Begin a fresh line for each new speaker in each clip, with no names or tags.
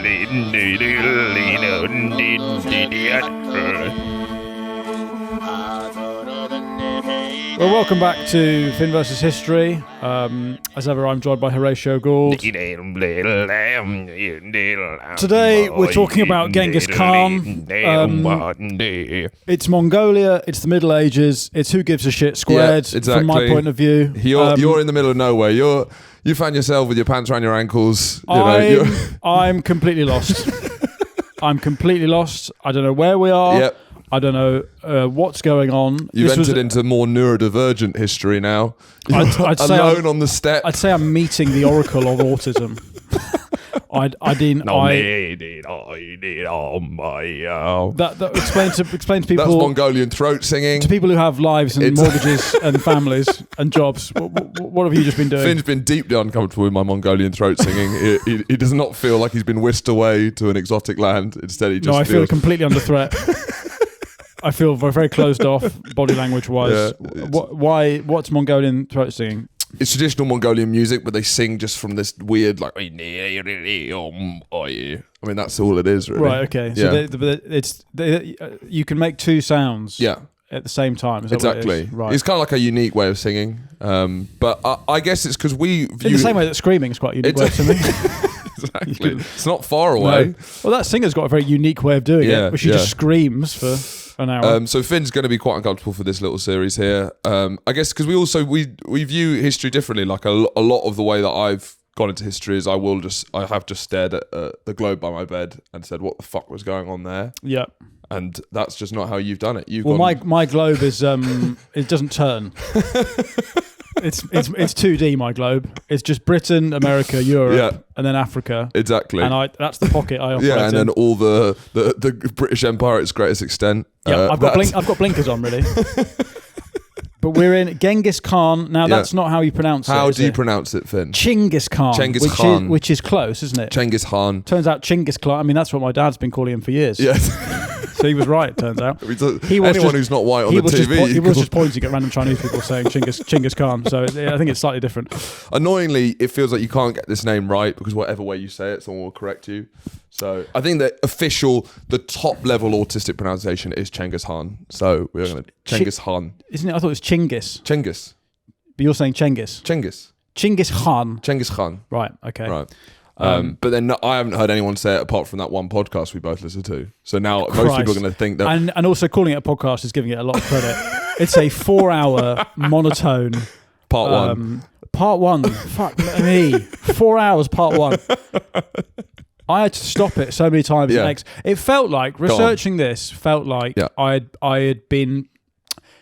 Well, welcome back to Finn vs. History. As ever, I'm joined by Horatio Gould. Today, we're talking about Genghis Khan. It's Mongolia, it's the Middle Ages, it's who gives a shit squared,
exactly.
From my point of view.
You're in the middle of nowhere. You find yourself with your pants around your ankles.
I'm completely lost. I'm completely lost. I don't know where we are.
Yep.
I don't know what's going on.
You've entered into more neurodivergent history now.
I'd say
alone on the steppe.
I'd say I'm meeting the oracle of autism. That explain to people.
That's Mongolian throat singing.
To people who have lives and mortgages and families and jobs. What have you just been doing?
Finn's been deeply uncomfortable with my Mongolian throat singing. he does not feel like he's been whisked away to an exotic land. Instead, he just
I feel completely under threat. I feel very closed off, body language wise. Yeah, what's Mongolian throat singing?
It's traditional Mongolian music, but they sing just from this weird, like, I mean, that's all it is, really.
Right, okay. So you can make two sounds at the same time. Is that
exactly.
What it is? Right.
It's kind of like a unique way of singing. But I guess it's because we view...
In the same way that screaming is quite a unique way of singing.
Exactly. It's not far away.
No. Well, that singer's got a very unique way of doing it, where she just screams for an hour.
So Finn's going to be quite uncomfortable for this little series here. I guess because we view history differently. Like a lot of the way that I've gone into history is I have just stared at the globe by my bed and said, what the fuck was going on there?
Yeah.
And that's just not how you've done it.
My globe is it doesn't turn. It's 2D, my globe. It's just Britain, America, Europe, and then Africa.
Exactly.
And that's the pocket I operate in.
Yeah, and then all the British Empire at its greatest extent.
Yeah, I've got blinkers on, really. But we're in Genghis Khan. Now, that's not how you pronounce it.
How do you pronounce it, Finn?
Genghis Khan.
Genghis Khan.
Which is close, isn't it?
Genghis Khan.
Turns out Genghis Khan, I mean, that's what my dad's been calling him for years.
Yes.
So he was right, it turns out.
Anyone who's not white on the TV.
He was just pointing at random Chinese people saying Genghis Khan. So I think it's slightly different.
Annoyingly, it feels like you can't get this name right because whatever way you say it, someone will correct you. So I think the top level autistic pronunciation is Genghis Khan. So we're going to Genghis Khan.
Isn't it? I thought it was Chinggis.
Chinggis.
But you're saying Chinggis. Genghis Khan.
Genghis Khan.
Right. Okay.
Right. But then I haven't heard anyone say it apart from that one podcast we both listen to. So now most people are going to think that.
And also calling it a podcast is giving it a lot of credit. It's a 4-hour monotone.
Part one.
Part one. Fuck me. 4 hours, part one. I had to stop it so many times.
Yeah.
It felt like, researching this, felt like I had been...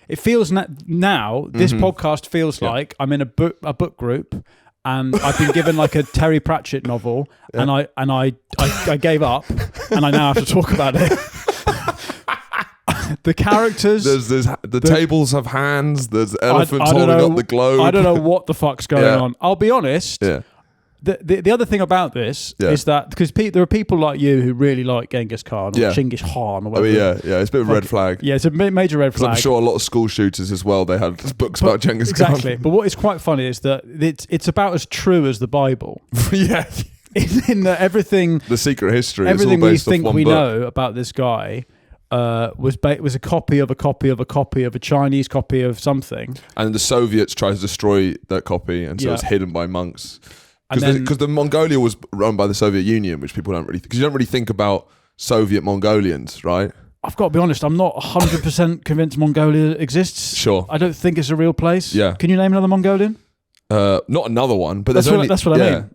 It feels now, this podcast feels like I'm in a book group and I've been given like a Terry Pratchett novel and I gave up and I now have to talk about it. The characters...
There's the tables have hands, there's elephants holding up the globe.
I don't know what the fuck's going on. I'll be honest...
Yeah.
The other thing about this is that because there are people like you who really like Genghis Khan or Genghis Khan or whatever.
It's a bit of a red flag.
Yeah, it's a major red flag.
I'm sure a lot of school shooters as well, they had books about Genghis Khan.
Exactly. But what is quite funny is that it's about as true as the Bible.
Yeah.
In that everything...
The secret history.
Everything
we
think we know about this guy... was a copy of a copy of a copy of a Chinese copy of something.
And the Soviets tried to destroy that copy and so it's hidden by monks. Because the Mongolia was run by the Soviet Union, which people don't really... Because you don't really think about Soviet Mongolians, right?
I've got to be honest, I'm not 100% convinced Mongolia exists.
Sure.
I don't think it's a real place.
Yeah.
Can you name another Mongolian?
Not another one, but
that's what I mean.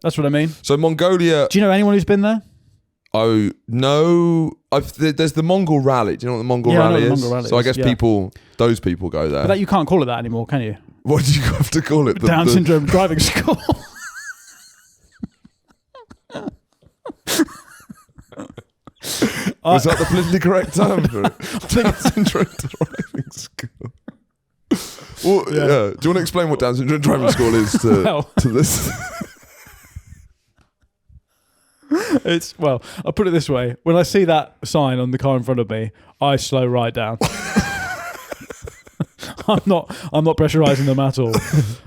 That's what I mean.
So Mongolia...
Do you know anyone who's been there?
Oh, no. There's the Mongol Rally. Do you know what the Mongol Rally is? Mongol Rally so I guess those people go there.
But you can't call it that anymore, can you?
What do you have to call it?
Down syndrome driving school.
Was that the politically correct term for it? Down syndrome driving school. Well, Do you want to explain what Down syndrome driving school is to this?
I'll put it this way. When I see that sign on the car in front of me, I slow right down. I'm not pressurising them at all.
Well,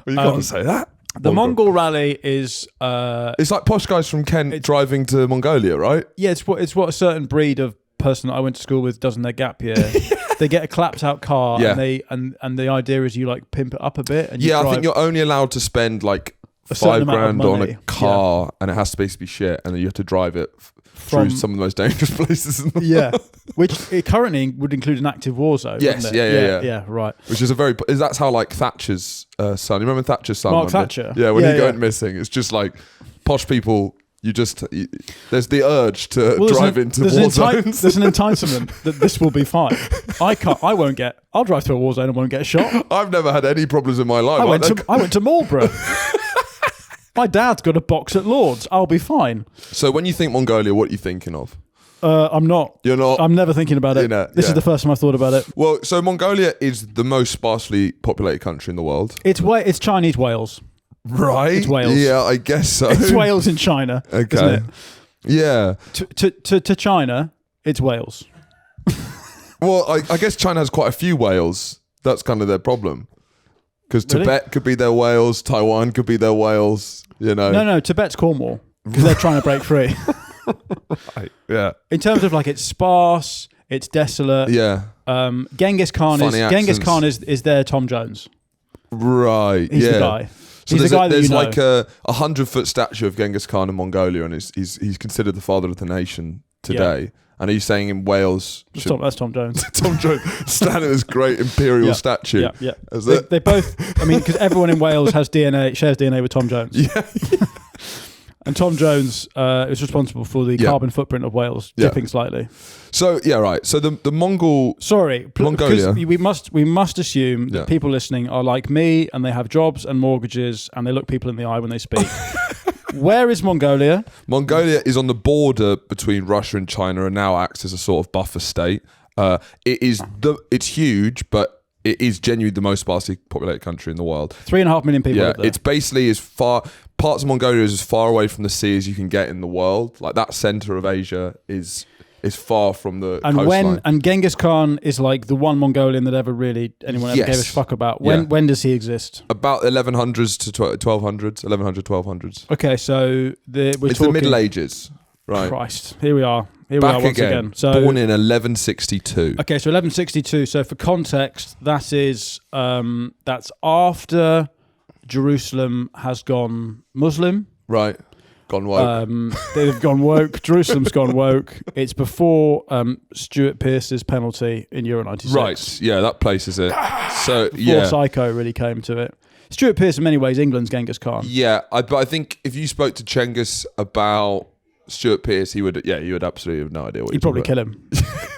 you can't say that.
The Mongol rally is...
it's like posh guys from Kent driving to Mongolia, right?
Yeah, it's what a certain breed of person that I went to school with does in their gap year. They get a clapped out car, and the idea is you like pimp it up a bit. And
I think you're only allowed to spend like $5,000 on a car, and it has to basically be shit, and then you have to drive it through some of the most dangerous places in the world.
Which it currently would include an active war zone.
Yes,
yeah, right.
Which is that's how like Thatcher's son. You remember Thatcher's son?
Mark Thatcher.
Yeah, when he went missing, it's just like posh people. There's the urge to drive into war zones.
There's an enticement that this will be fine. I'll drive through a war zone and won't get shot.
I've never had any problems in my life.
I went to Marlborough. My dad's got a box at Lord's. I'll be fine.
So when you think Mongolia, what are you thinking of?
I'm not.
You're not?
I'm never thinking about it. This is the first time I've thought about it.
Well, so Mongolia is the most sparsely populated country in the world.
It's Chinese Wales.
Right.
It's Wales.
Yeah, I guess so.
It's Wales in China.
Okay.
Isn't it?
Yeah.
To China, it's Wales.
Well, I guess China has quite a few whales. That's kind of their problem. Because Tibet could be their whales, Taiwan could be their whales, you know.
No, Tibet's Cornwall. Because they're trying to break free.
Right. Yeah.
In terms of like it's sparse, it's desolate.
Yeah.
Genghis Khan is their Tom Jones.
Right.
He's the guy.
So
he's the guy
there's
that you know.
like a 100-foot statue of Genghis Khan in Mongolia, and he's considered the father of the nation today. Yeah. And are you saying in Wales?
That's Tom Jones.
Tom Jones standing in this great imperial statue.
Yeah. They both. I mean, because everyone in Wales shares DNA with Tom Jones.
Yeah.
And Tom Jones is responsible for the carbon footprint of Wales dipping slightly.
So right. So the Mongol.
Mongolia. We must assume that people listening are like me, and they have jobs and mortgages, and they look people in the eye when they speak. Where is Mongolia?
Mongolia is on the border between Russia and China, and now acts as a sort of buffer state. It's huge, but it is genuinely the most sparsely populated country in the world.
3.5 million people live there.
It's basically parts of Mongolia is as far away from the sea as you can get in the world. Like that center of Asia is far from the coastline.
And Genghis Khan is like the one Mongolian that anyone ever gave a fuck about. When does he exist?
About 1100s to 1200s, 1200s.
Okay, so it's
the Middle Ages, right?
Christ, here we are. Here we are once again. So,
born in 1162.
Okay, so 1162. So for context, that is that's after Jerusalem has gone Muslim.
Right. Gone woke.
They've gone woke. Jerusalem's gone woke. It's before Stuart Pearce's penalty in Euro 96.
Right. Yeah, that places it. So
before Psycho really came to it. Stuart Pearce, in many ways, England's Genghis Khan.
Yeah, but I think if you spoke to Cengiz about Stuart Pearce, he would absolutely have no idea what
he'd probably kill him.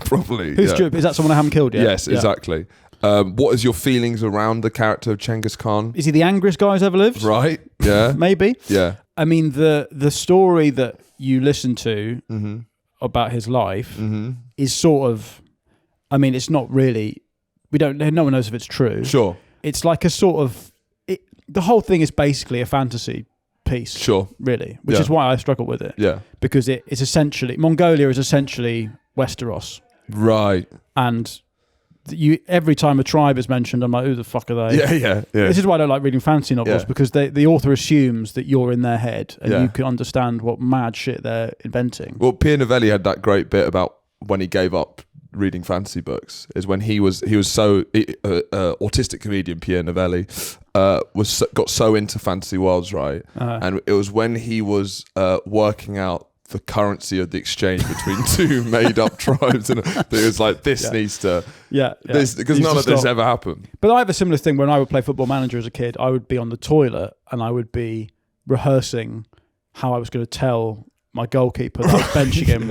Probably.
Who's Stuart? Is that someone I haven't killed yet?
Yes, exactly. What is your feelings around the character of Genghis Khan?
Is he the angriest guy who's ever lived?
Right. Yeah.
Maybe.
Yeah.
I mean, the story that you listen to about his life is sort of, I mean, it's not really, no one knows if it's true.
Sure.
It's like a sort of, the whole thing is basically a fantasy piece.
Sure.
Really. Which is why I struggle with it.
Yeah.
Because it's essentially, Mongolia is essentially Westeros.
Right.
And every time a tribe is mentioned, I'm like, who the fuck are they?
Yeah.
This is why I don't like reading fantasy novels, because the author assumes that you're in their head and you can understand what mad shit they're inventing.
Well, Pierre Novelli had that great bit about when he gave up reading fantasy books, is when he was so autistic comedian Pierre Novelli got so into fantasy worlds, right? And it was when he was working out the currency of the exchange between two made-up tribes, and it was like, this needs to, this, because none of this ever happened.
But I have a similar thing. When I would play Football Manager as a kid, I would be on the toilet and I would be rehearsing how I was going to tell my goalkeeper that I was benching him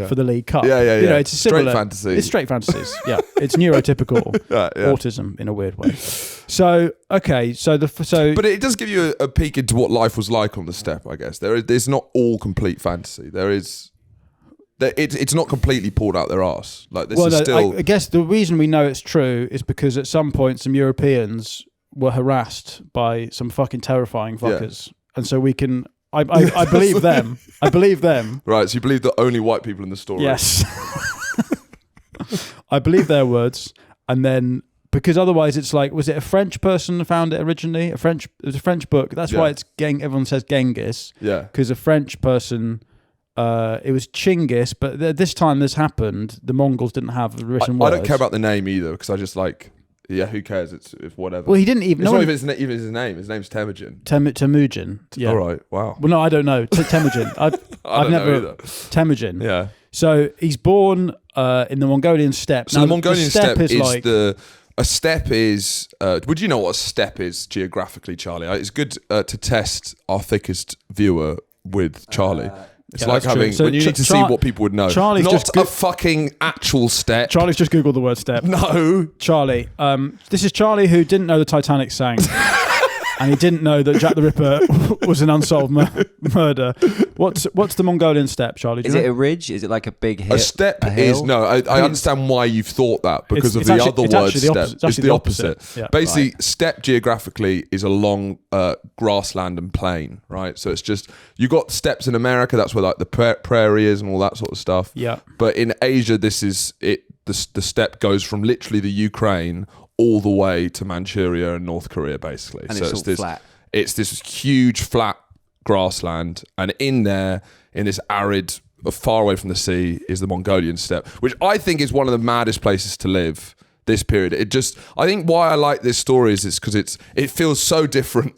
for the League Cup.
Yeah.
You know, it's a similar
straight fantasy.
It's straight fantasies. Yeah, it's neurotypical autism in a weird way. So okay, but
it does give you a peek into what life was like on the steppe. I guess there's not all complete fantasy. It's not completely pulled out their arse. Like this is still.
I guess the reason we know it's true is because at some point some Europeans were harassed by some fucking terrifying fuckers, and so we can. I believe them. I believe them.
Right, so you believe that only white people in the story?
Yes. I believe their words, and then because otherwise it's like, was it a French person who found it originally? It was a French book. That's why it's everyone says Genghis.
Yeah.
Because a French person, it was Chinggis, but this time this happened, the Mongols didn't have the written words.
I don't care about the name either, because I just like, who cares? It's whatever.
Well, he didn't even...
It's not even his name. His name's Temujin.
Temujin. Yeah.
All right, wow.
Well, no, I don't know. Temujin. I've never know either. Temujin.
Yeah.
So he's born in the Mongolian steppe.
So now, the Mongolian steppe is like... A steppe is... would you know what a steppe is geographically, Charlie? It's good to test our thickest viewer with Charlie. It's like having... So you need to see what people would know.
Charlie's
not a fucking actual steppe.
Charlie's just Googled the word steppe.
No.
Charlie. This is Charlie who didn't know the Titanic sank. And he didn't know that Jack the Ripper was an unsolved murder. What's the Mongolian steppe, Charlie?
Is it a ridge? Is it like a big hill?
A steppe is... No, I understand why you've thought that, because of the other word steppe. It's the opposite.
Yeah,
basically, steppe geographically is a long grassland and plain, right? So it's just... You got steppes in America, that's where like the prairie is and all that sort of stuff.
Yeah.
But in Asia, this is... The steppe goes from literally the Ukraine all the way to Manchuria and North Korea, basically.
And so it's all flat.
It's this huge flat grassland, and in there, in this arid, far away from the sea, is the Mongolian steppe, which I think is one of the maddest places to live this period. I think why I like this story is because it feels so different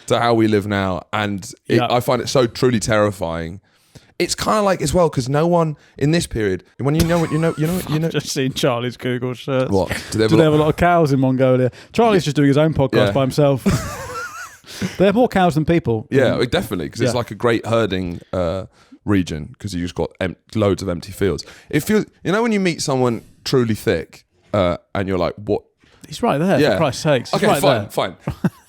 to how we live now, and I find it so truly terrifying. It's kind of like as well, because no one in this period, when you know.
I've just seen Charlie's Google search.
What? Do they have
a lot of cows in Mongolia? Charlie's just doing his own podcast by himself. They have more cows than people.
Yeah, definitely, because it's like a great herding region, because you just got loads of empty fields. It feels, when you meet someone truly thick, and you're like, what?
He's right there. For Christ's sakes. He's
Okay, fine.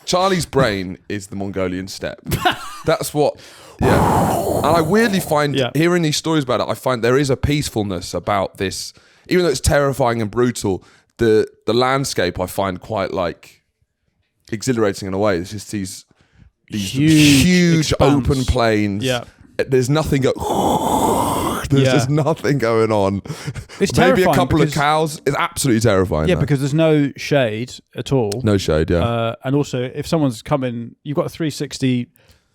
Charlie's brain is the Mongolian steppe. That's what. Yeah, and I weirdly find hearing these stories about it, I find there is a peacefulness about this, even though it's terrifying and brutal. The landscape I find quite like exhilarating in a way. It's just these huge open plains.
Yeah,
there's nothing. There's just nothing going on.
It's
maybe a couple of cows. It's absolutely terrifying.
Yeah, because there's no shade at all.
No shade. Yeah,
and also if someone's coming, you've got a 360.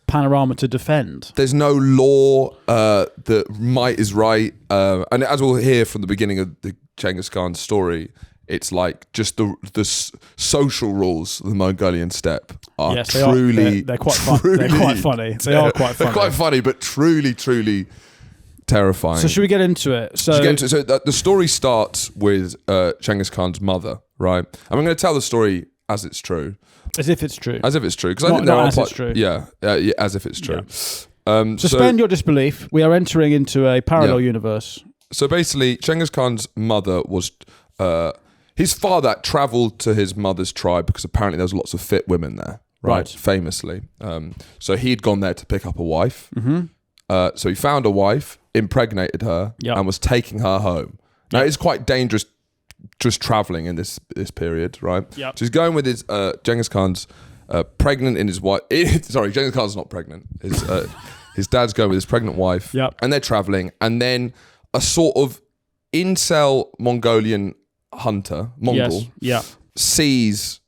Panorama to defend.
There's no law that might is right, and as we'll hear from the beginning of the Genghis Khan story, it's like just the social rules of the Mongolian steppe are they're quite fun. They're quite funny. They are quite funny. They're quite funny, but truly terrifying.
So should we get into it? So
the story starts with Genghis Khan's mother, right? And I'm going to tell the story as it's true.
As if it's true.
As if it's true. Because I think there are
as it's true.
Yeah, as if it's true.
Yeah. Suspend your disbelief. We are entering into a parallel universe.
So basically, Genghis Khan's mother was... his father travelled to his mother's tribe because apparently there was lots of fit women there. Right. Famously. So he'd gone there to pick up a wife. Mm-hmm. So he found a wife, impregnated her, and was taking her home. Now, it's quite dangerous just traveling in this period, right?
Yep.
So he's going with his Genghis Khan's pregnant in his wife. Sorry, Genghis Khan's not pregnant. His dad's going with his pregnant wife, and they're traveling. And then a sort of incel Mongolian hunter, Mongol, sees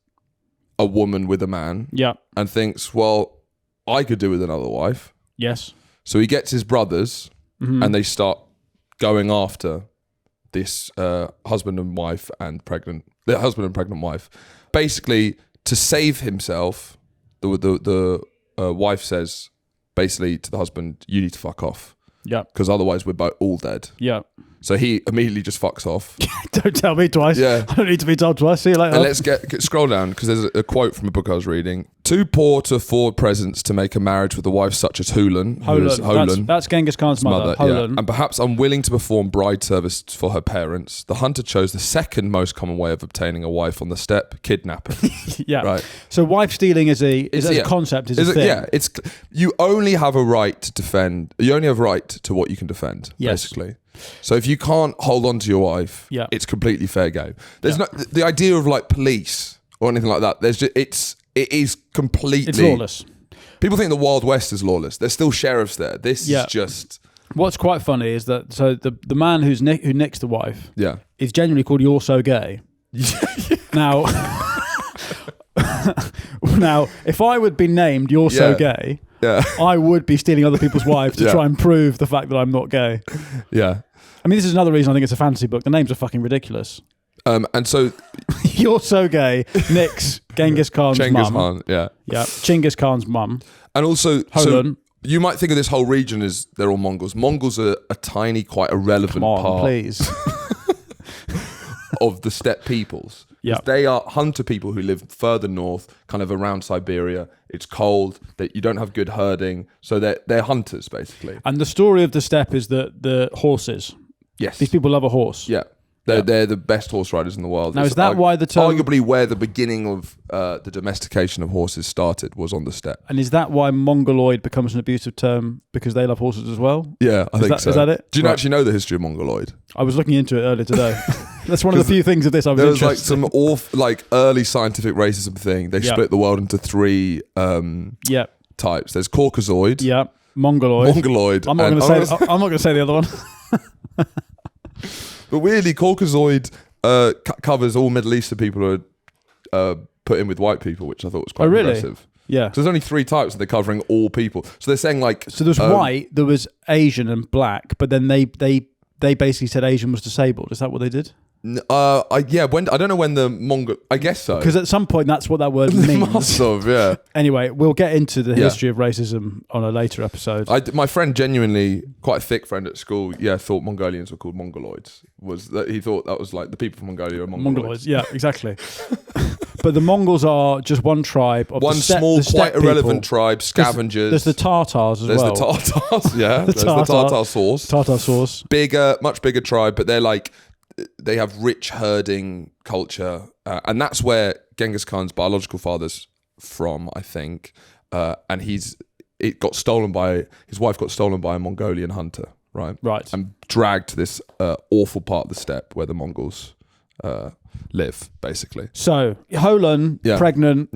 a woman with a man, and thinks, well, I could do with another wife.
Yes.
So he gets his brothers, and they start going after this husband and pregnant wife, basically to save himself. The wife says basically to the husband, "You need to fuck off, because otherwise we're both all dead." Yeah. So he immediately just fucks off.
Don't tell me twice. Yeah. I don't need to be told twice. See you later.
And let's scroll down, because there's a quote from a book I was reading. Too poor to afford presents to make a marriage with a wife such as Hulan.
That's Genghis Khan's mother. Hulan.
Yeah. And perhaps unwilling to perform bride service for her parents, the hunter chose the second most common way of obtaining a wife on the steppe, kidnapping.
Yeah.
Right.
So wife stealing is a concept, is a thing.
Yeah. You only have a right to defend. You only have a right to what you can defend, basically. So if you can't hold on to your wife, it's completely fair game. There's no the idea of like police or anything like that. There's just, it is completely...
It's lawless.
People think the Wild West is lawless. There's still sheriffs there. This is just...
What's quite funny is that the man who nicks the wife is genuinely called "You're So Gay." Now, now, if I would be named "You're So Gay," I would be stealing other people's wives to try and prove the fact that I'm not gay.
Yeah.
I mean, this is another reason I think it's a fantasy book. The names are fucking ridiculous.
And so...
You're So Gay, Nick's Genghis Khan's mum.
Genghis Khan, yeah.
Yeah, Genghis Khan's mum.
And also...
Holon.
So you might think of this whole region as they're all Mongols. Mongols are a tiny, quite irrelevant part...
please.
of the steppe peoples.
Yeah.
They are hunter people who live further north, kind of around Siberia. It's cold, that you don't have good herding, so they're hunters basically.
And the story of the steppe is that the horses.
Yes.
These people love a horse.
Yeah. They're the best horse riders in the world.
Now, is that why the term...
Arguably where the beginning of the domestication of horses started was on the steppe.
And is that why Mongoloid becomes an abusive term because they love horses as well?
Yeah, I think so.
Is that it?
Do you actually know the history of Mongoloid?
I was looking into it earlier today. That's one of the few things of this I was interested in.
There was like some early scientific racism thing. They split the world into three types. There's Caucasoid.
Yeah. Mongoloid. I'm not going to say the other one.
But weirdly, Caucasoid covers all Middle Eastern people who are put in with white people, which I thought was quite impressive.
Yeah.
So there's only three types and they're covering all people. So they're saying like...
So there's white, there was Asian and black, but then they basically said Asian was disabled. Is that what they did?
I don't know when the Mongol... I guess so.
Because at some point that's what that word means.
Must have, yeah.
Anyway, we'll get into the history of racism on a later episode.
My friend, genuinely, quite a thick friend at school, thought Mongolians were called Mongoloids. He thought that was like the people from Mongolia are Mongoloids.
Yeah, exactly. But the Mongols are just one tribe of
one small, quite irrelevant tribe, scavengers.
There's the Tartars as well.
There's the Tartars, yeah. There's the Tartar sauce. Bigger, much bigger tribe, but they're like... They have rich herding culture, and that's where Genghis Khan's biological father's from, I think. And his wife got stolen by a Mongolian hunter, right?
Right.
And dragged to this awful part of the steppe where the Mongols live, basically.
So Holon, pregnant,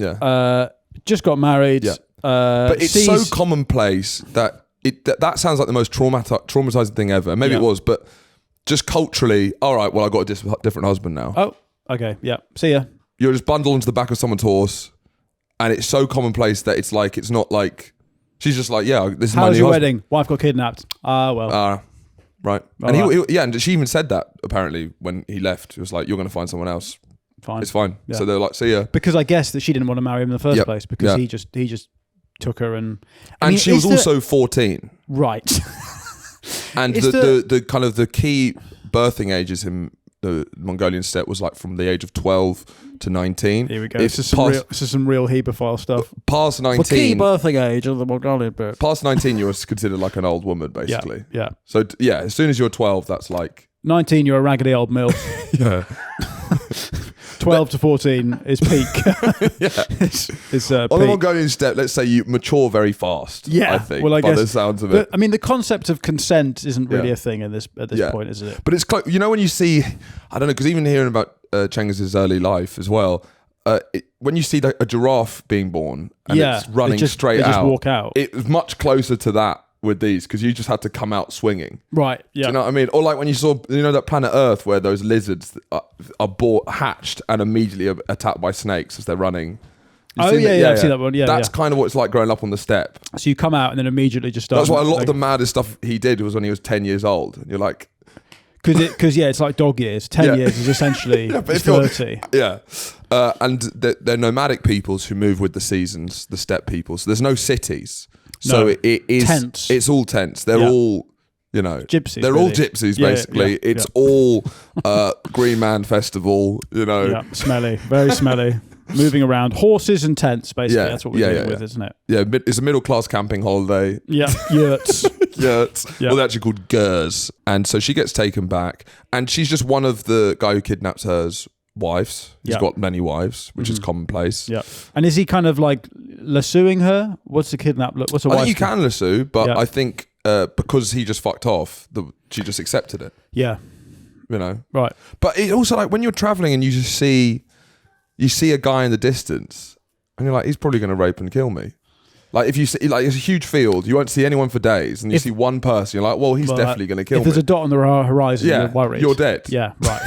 just got married.
Yeah. But it's so commonplace that that sounds like the most traumatizing thing ever. Maybe it was, but. Just culturally, all right, well, I got a different husband now.
Oh, okay, yeah. See ya.
You're just bundled into the back of someone's horse, and it's so commonplace that it's not like, she's just like, yeah, this is my new husband.
How's your wedding? Wife got kidnapped. Well.
Right. And and she even said that, apparently, when he left. It was like, you're going to find someone else.
Fine.
It's fine.
Yeah.
So they're like, see ya.
Because I guess that she didn't want to marry him in the first place, because he just took her and... I mean,
she was also 14.
Right.
And the kind of the key birthing ages in the Mongolian steppe was like from the age of 12 to 19.
Here we go. This is some real hebephile stuff.
Past 19...
The key birthing age of the Mongolian bit.
Past 19, you were considered like an old woman, basically.
Yeah.
So, as soon as you're 12, that's like...
19, you're a raggedy old mill.
Yeah.
12 to 14 is peak.
On the Mongolian steppe, let's say you mature very fast.
Yeah,
I think.
Well, I guess.
By the sounds of it.
I mean, the concept of consent isn't really a thing at this point, is it?
But it's close. You know, when you see, I don't know, because even hearing about Chengiz's early life as well, when you see a giraffe being born and it's running straight out,
they just walk out.
It's much closer to that with these, because you just had to come out swinging.
Right, yeah.
Do you know what I mean? Or like when you saw, that planet Earth where those lizards are hatched and immediately attacked by snakes as they're running.
I've seen that one. Yeah,
that's kind of what it's like growing up on the steppe.
So you come out and then immediately just start.
That's why a lot of the maddest stuff he did was when he was 10 years old. And you're like...
Because it's like dog years. 10 years is essentially 30.
Yeah. And they're nomadic peoples who move with the seasons, the steppe peoples. So there's no cities. So it is
tents.
It's all tents. They're all,
gypsies.
They're all gypsies, basically. It's all Green Man Festival,
Yeah, smelly, very smelly. Moving around, horses and tents, basically. That's what we're dealing with, isn't it?
Yeah, it's a middle class camping holiday.
Yeah, yurts.
Yurts. Yeah. Well, they're actually called gers. And so she gets taken back, and she's just one of the guy who kidnaps her's wives. He's got many wives, which is commonplace.
Yeah. And is he kind of like lassoing her? What's the kidnap look? What's a wife?
I think you can lasso, but I think because he just fucked off, she just accepted it.
Yeah.
Right. But it also, like, when you're traveling and you just see a guy in the distance and you're like, he's probably going to rape and kill me. Like, if you see, like, it's a huge field, you won't see anyone for days, and you see one person, you're like, well, he's definitely going to kill me.
If there's a dot on the horizon, you're worried.
You're dead.
Yeah, right.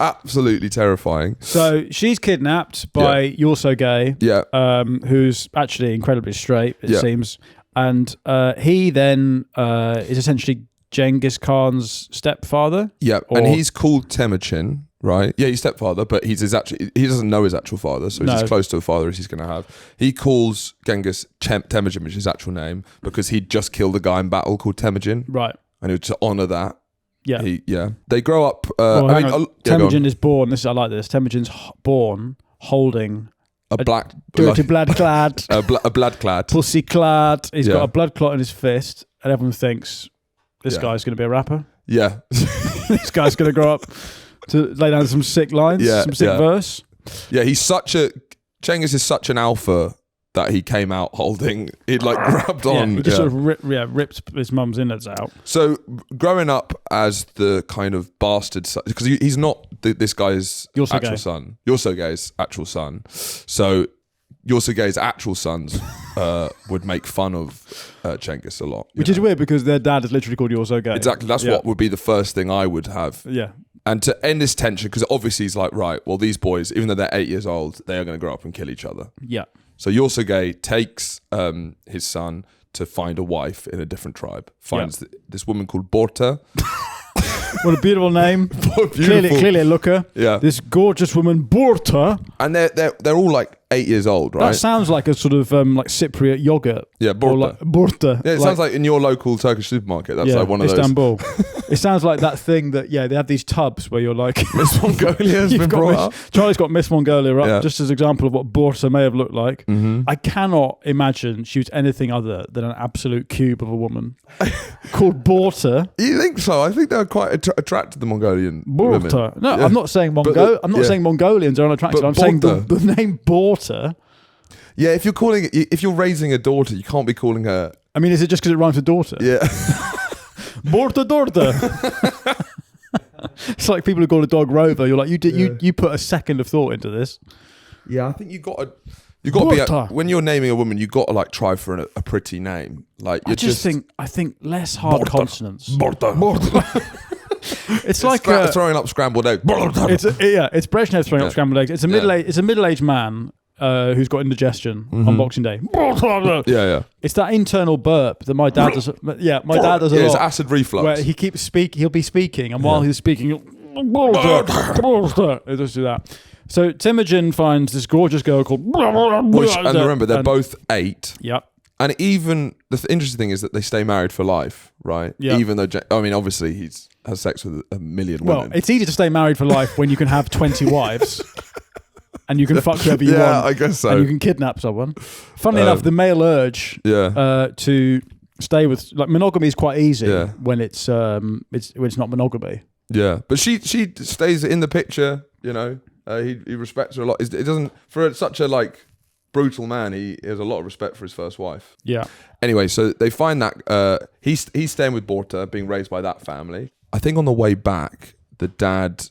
absolutely terrifying.
So she's kidnapped by Yorsoge, who's actually incredibly straight, it seems. And he then is essentially Genghis Khan's stepfather.
Yeah, and he's called Temujin, right? Yeah, he's stepfather, but he doesn't know his actual father, so he's as close to a father as he's going to have. He calls Genghis Temujin, which is his actual name, because he'd just killed a guy in battle called Temujin.
Right.
And to honour that.
Yeah.
They grow up...
Temujin is born... I like this. Temujin's born holding...
A black...
Dirty blood-clad...
a blood-clad...
Pussy-clad. He's got a blood clot in his fist, and everyone thinks... This guy's going to be a rapper.
Yeah.
This guy's going to grow up to lay down some sick lines, some sick verse.
Yeah, Genghis is such an alpha that he came out holding, he'd like grabbed on.
He just sort of ripped his mum's innards out.
So growing up as the kind of bastard son, because he's not this guy's actual son. Yorsoge's actual son. So Yorsoge's actual sons would make fun of Genghis a lot.
Which is weird because their dad is literally called Yorsoge.
Exactly. That's what would be the first thing I would have.
Yeah.
And to end this tension, because obviously he's like, right, well, these boys, even though they're 8 years old, they are going to grow up and kill each other.
Yeah.
So Yorsoge takes his son to find a wife in a different tribe. Finds this woman called Borta.
What a beautiful name. Clearly a looker.
Yeah.
This gorgeous woman, Borta.
And they're all like 8 years old, right?
That sounds like a sort of like Cypriot yogurt.
Yeah, Borta.
Like Borta.
Yeah, it sounds like in your local Turkish supermarket. That's like one of
Istanbul. It sounds like that thing that, they have these tubs where you're like...
Miss Mongolia has been brought up.
Charlie's got Miss Mongolia up, just as an example of what Borta may have looked like.
Mm-hmm.
I cannot imagine she was anything other than an absolute cube of a woman called Borta.
You think so? I think they're quite attracted to Mongolian women.
Borta. No, I'm not saying saying Mongolians are unattractive. I'm saying the name Borta.
Yeah, if you're raising a daughter, you can't be calling her...
I mean, is it just because it rhymes with daughter?
Yeah.
Borta Dorta. It's like people who call a dog Rover. You're like, you put a second of thought into this.
Yeah, I think you got to be when you're naming a woman, you got to like try for a pretty name. Like
I think less hard
Borta.
consonants.
Borta.
It's like
throwing up scrambled eggs.
It's Brezhnev throwing up scrambled eggs. It's a middle-aged man who's got indigestion on Boxing Day.
Yeah.
It's that internal burp that my dad does. Yeah, my dad does a lot.
It's acid reflux.
Where he keeps speaking. He'll be speaking, and while he's speaking, he'll just do that. So Temujin finds this gorgeous girl called...
and remember, they're both 8.
Yep.
And even the interesting thing is that they stay married for life, right?
Yeah.
Even though, obviously he has sex with a million women.
Well, it's easy to stay married for life when you can have 20 wives. And you can fuck whoever you want.
Yeah, I guess so.
And you can kidnap someone. Funnily enough, the male urge to stay with... Like, monogamy is quite easy when it's not monogamy.
Yeah. But she stays in the picture, he respects her a lot. It doesn't... For such a, like, brutal man, he has a lot of respect for his first wife. Yeah. Anyway, so they find that... he's staying with Borta, being raised by that family. I think on the way back, the dad...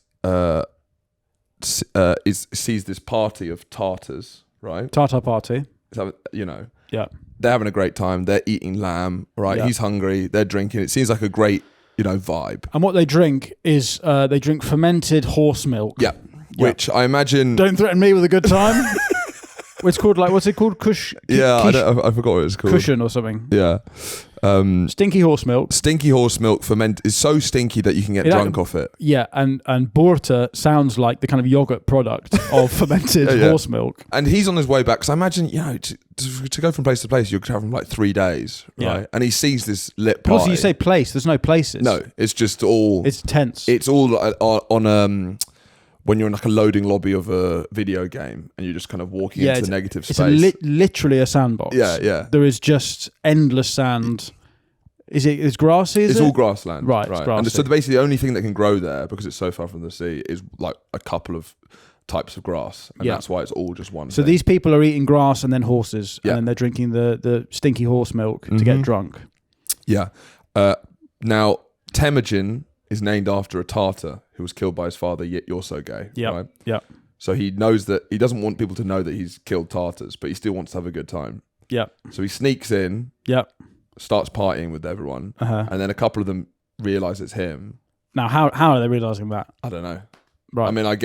sees this party of Tartars, right?
Tartar party.
Yeah. They're having a great time. They're eating lamb, right? Yeah. He's hungry. They're drinking. It seems like a great, vibe.
And what they drink is they drink fermented horse milk.
Yeah. Which I imagine...
Don't threaten me with a good time. It's called what's it called?
I forgot what it's called.
Cushion or something.
Yeah.
Stinky horse milk.
Stinky horse milk is so stinky that you can get drunk off it.
Yeah, and Borta sounds like the kind of yogurt product of fermented horse milk.
And he's on his way back, because I imagine, to go from place to place, you're traveling like 3 days, right? Yeah. And he sees this lit party.
Also, you say place, there's no places.
No, it's just all...
It's tents.
It's all on... when you're in like a loading lobby of a video game and you're just kind of walking into the negative space.
It's literally a sandbox.
Yeah.
There is just endless sand. Is grassy?
It's all grassland.
Right. It's grassy.
And so basically the only thing that can grow there, because it's so far from the sea, is like a couple of types of grass. And that's why it's all just one thing.
These people are eating grass and then horses. And then they're drinking the stinky horse milk to get drunk. Yeah.
Now, Temujin is named after a Tartar who was killed by his father, Yorsoge.
Yeah.
Right?
Yeah.
So he knows that he doesn't want people to know that he's killed Tartars, but he still wants to have a good time.
Yeah.
So he sneaks in.
Yeah.
Starts partying with everyone. And then a couple of them realise it's him.
Now, how are they realising that?
I don't know.
Right.
I mean, I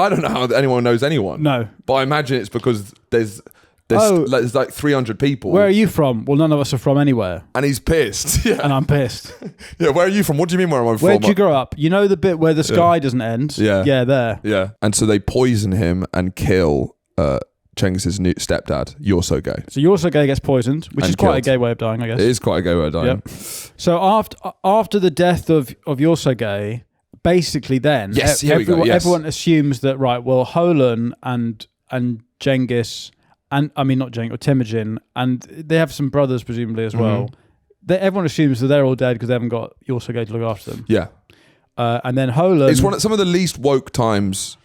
don't know how anyone knows anyone.
No.
But I imagine it's because there's like 300 people.
Where are you from? Well, none of us are from anywhere.
And he's pissed. Yeah.
And I'm pissed.
Yeah, where are you from? What do you mean where am I from?
Where'd you grow up? You know the bit where the sky doesn't end?
Yeah.
Yeah, there.
Yeah. And so they poison him and kill Cengiz's new stepdad, Yorsoge.
So Yorsoge gets poisoned, which is quite a gay way of dying, I guess.
It is quite a gay way of dying.
Yep. So after the death of Yorsoge, basically then everyone assumes that, right, well, Holan and Genghis, and I mean not Genghis, or Temujin, and they have some brothers presumably as well. Everyone assumes that they're all dead because they haven't got Yorsoge to look after them.
Yeah.
And then Holan...
It's some of the least woke times...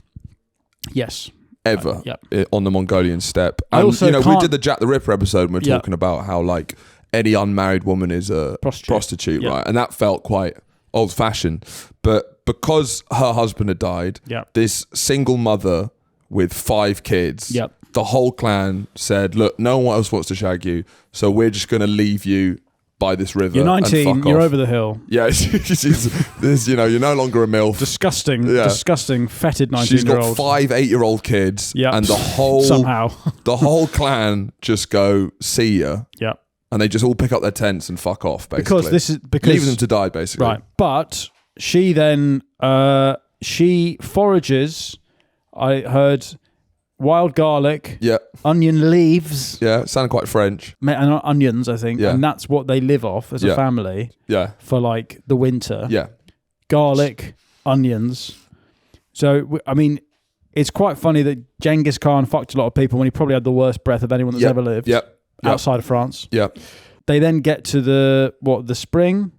Yes.
Ever
yep.
on the Mongolian steppe. And we did the Jack the Ripper episode and we're talking about how like any unmarried woman is a prostitute, right? And that felt quite old fashioned. But because her husband had died, this single mother with 5 kids, the whole clan said, look, no one else wants to shag you, so we're just going to leave you by this river.
You're 19,
and fuck
you're
off.
over the hill.
Yeah, you're no longer a MILF.
Disgusting, fetid 19-year-old.
She's got 5 8-year-old kids, and the whole clan just go, see ya.
Yeah.
And they just all pick up their tents and fuck off, basically.
Because
leaving them to die, basically.
Right. But she then she forages, I heard, wild garlic, onion leaves.
Yeah, it sounded quite French.
And onions, I think.
Yeah.
And that's what they live off as a family.
Yeah.
For like the winter.
Yeah.
Garlic, onions. So, I mean, it's quite funny that Genghis Khan fucked a lot of people when he probably had the worst breath of anyone that's ever lived. Outside of France.
Yeah.
They then get to the spring.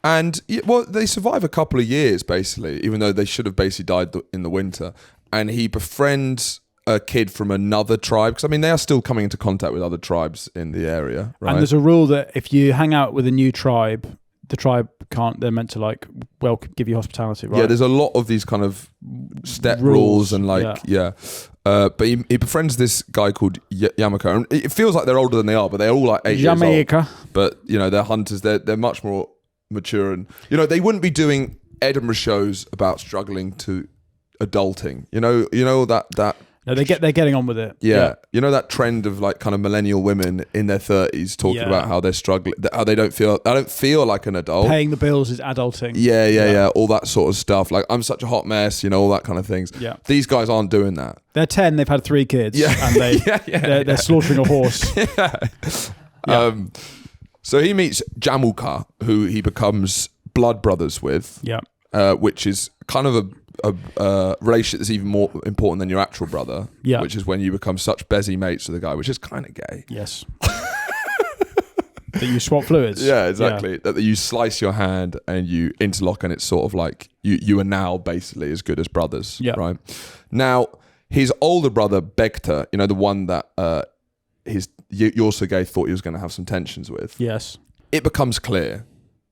And, they survive a couple of years, basically, even though they should have basically died in the winter. And he befriends a kid from another tribe, because I mean they are still coming into contact with other tribes in the area, right?
And there's a rule that if you hang out with a new tribe, the tribe can't, they're meant to like give you hospitality, right?
Yeah, there's a lot of these kind of step rules and like but he befriends this guy called Jamukha, and it feels like they're older than they are, but they're all like 8 years old. But they're hunters, they're much more mature, and they wouldn't be doing Edinburgh shows about struggling to adulting. That
no, they're getting on with it.
Yeah. That trend of like kind of millennial women in their 30s talking about how they're struggling, how they don't feel like an adult.
Paying the bills is adulting.
Yeah, all that sort of stuff. Like, I'm such a hot mess, all that kind of things.
Yeah.
These guys aren't doing that.
They're 10, they've had 3 kids, and they're slaughtering a horse.
So he meets Jamukha, who he becomes blood brothers with, which is kind of a relationship that's even more important than your actual brother, which is when you become such bezzy mates with a guy, which is kind of gay.
Yes. That you swap fluids.
Yeah, exactly. That you slice your hand and you interlock, and it's sort of like you are now basically as good as brothers, right? Now, his older brother, Bekta, the one that his Yorsoge thought he was going to have some tensions with.
Yes.
It becomes clear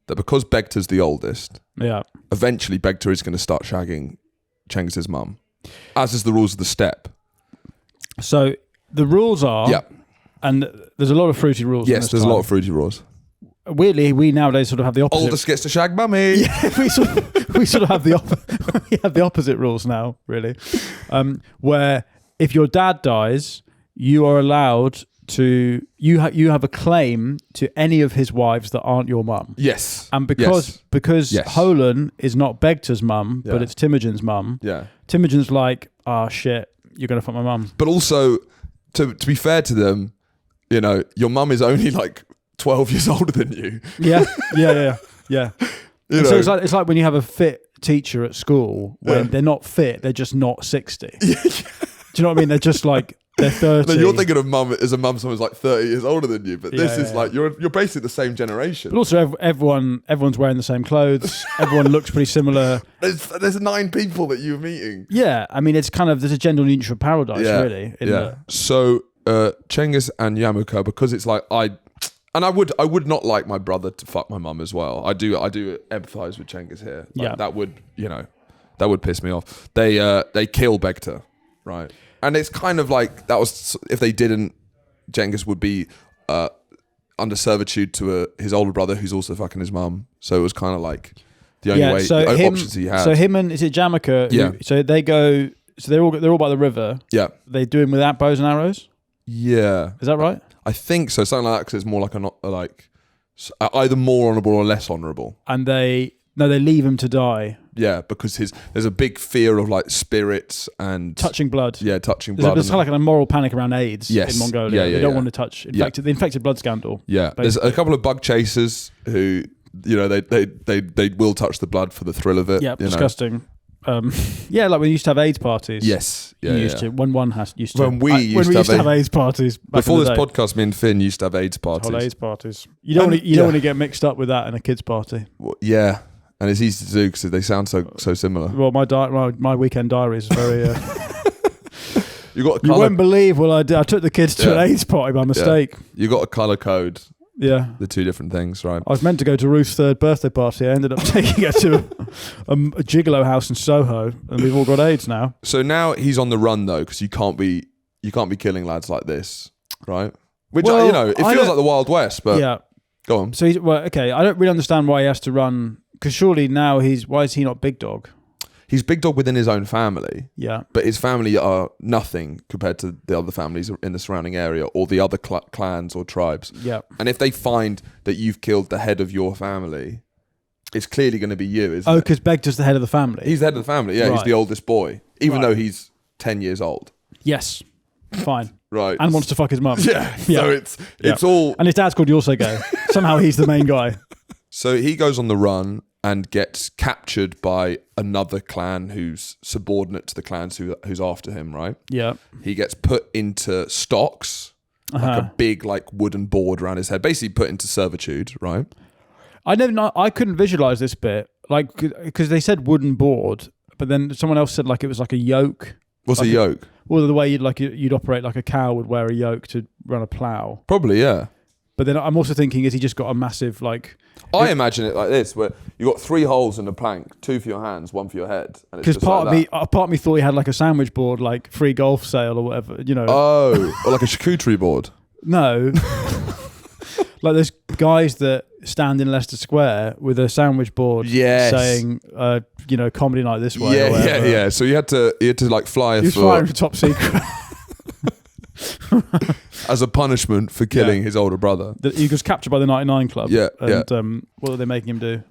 that because Bekta's the oldest, eventually Bekta is going to start shagging Cengiz's mum, as is the rules of the steppe.
So the rules are, and there's a lot of fruity rules.
Yes, there's a lot of fruity rules.
Weirdly, we nowadays sort of have the opposite.
Oldest gets to shag mummy.
Yeah, we sort of have the opposite rules now, really, where if your dad dies, you are allowed to you have a claim to any of his wives that aren't your mum.
Yes.
And because Holan is not Bekta's mum, but it's Temujin's mum.
Yeah.
Temujin's like, shit, you're gonna fuck my mum.
But also, to be fair to them, your mum is only like 12 years older than you.
Yeah. So it's like when you have a fit teacher at school when they're not fit, they're just not 60. Do you know what I mean? They're just like, they're 30.
No, you're thinking of mum as a mum, someone's like 30 years older than you, but this is like you're basically the same generation.
But also, everyone's wearing the same clothes. Everyone looks pretty similar.
There's 9 people that you're meeting.
Yeah, I mean, it's kind of there's a gender neutral paradise, really.
So Cengiz and Jamukha, because it's like I would not like my brother to fuck my mum as well. I do empathise with Cengiz here. Like, that would piss me off. They kill Bekta, right? And it's kind of like that was if they didn't, Genghis would be under servitude to his older brother who's also fucking his mum. So it was kind of like the only way options he had.
So him and is it Jamukha?
Yeah.
So they go. So they're all by the river.
Yeah.
They do him without bows and arrows.
Yeah.
Is that right?
I think so. Something like that, because it's more like either more honourable or less honourable.
And they leave him to die.
Yeah, because there's a big fear of like spirits and
touching blood.
Yeah, touching blood.
There's kind of like a moral panic around AIDS in Mongolia.
Yeah,
they don't want to touch the infected blood scandal.
Yeah, basically. There's a couple of bug chasers who, they will touch the blood for the thrill of it.
Yeah, disgusting. Yeah, like when we used to have AIDS parties.
Yes,
yeah, used to. When
we used to have
AIDS parties.
Before this podcast, me and Finn used to have AIDS parties.
Whole AIDS parties. You don't want to get mixed up with that in a kids' party.
Well, yeah, and it's easy to do because they sound so similar.
Well, my weekend diary is very.
You
won't believe what I did. I took the kids to an AIDS party by mistake.
You got a colour code.
Yeah.
The two different things, right?
I was meant to go to Ruth's third birthday party. I ended up taking her to a gigolo house in Soho, and we've all got AIDS now.
So now he's on the run though, because you can't be killing lads like this, right? Which it feels like the Wild West, but
yeah.
Go on.
So okay. I don't really understand why he has to run, because surely now why is he not big dog?
He's big dog within his own family.
Yeah.
But his family are nothing compared to the other families in the surrounding area or the other clans or tribes.
Yeah.
And if they find that you've killed the head of your family, it's clearly going to be you, isn't it?
Oh, because Beg's the head of the family.
He's the head of the family, yeah. Right. He's the oldest boy, even though he's 10 years old.
Yes. Fine.
Right.
And wants to fuck his mum.
Yeah. So it's all...
And his dad's called Yorsogo. Somehow he's the main guy.
So he goes on the run and gets captured by another clan who's subordinate to the clans who's after him, right?
Yeah.
He gets put into stocks, like a big wooden board around his head, basically put into servitude, right?
I couldn't visualize this bit, because they said wooden board, but then someone else said it was like a yoke.
What's a yoke?
Well, the way you'd operate like a cow would wear a yoke to run a plough.
Probably, yeah.
But then I'm also thinking, has he just got a massive
I imagine it like this, where you got 3 holes in the plank, 2 for your hands, 1 for your head.
Because part of me thought he had a sandwich board, free golf sale or whatever,
Oh, or like a charcuterie board.
No. Like those guys that stand in Leicester Square with a sandwich board saying, comedy night this way.
Yeah. So you had to fly
he was flying for top secret.
As a punishment for killing his older brother.
He was captured by the 99 Club.
Yeah.
And what are they making him do?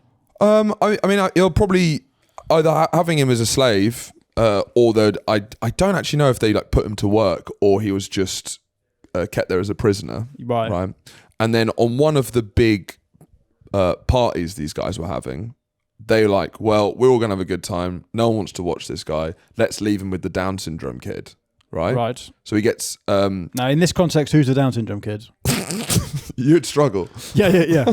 He'll probably either having him as a slave, or I don't actually know if they put him to work or he was just kept there as a prisoner. Right. And then on one of the big parties these guys were having, they we're all going to have a good time. No one wants to watch this guy. Let's leave him with the Down syndrome kid. Right. So he gets...
now, in this context, who's the Down syndrome kid?
You'd struggle.
Yeah.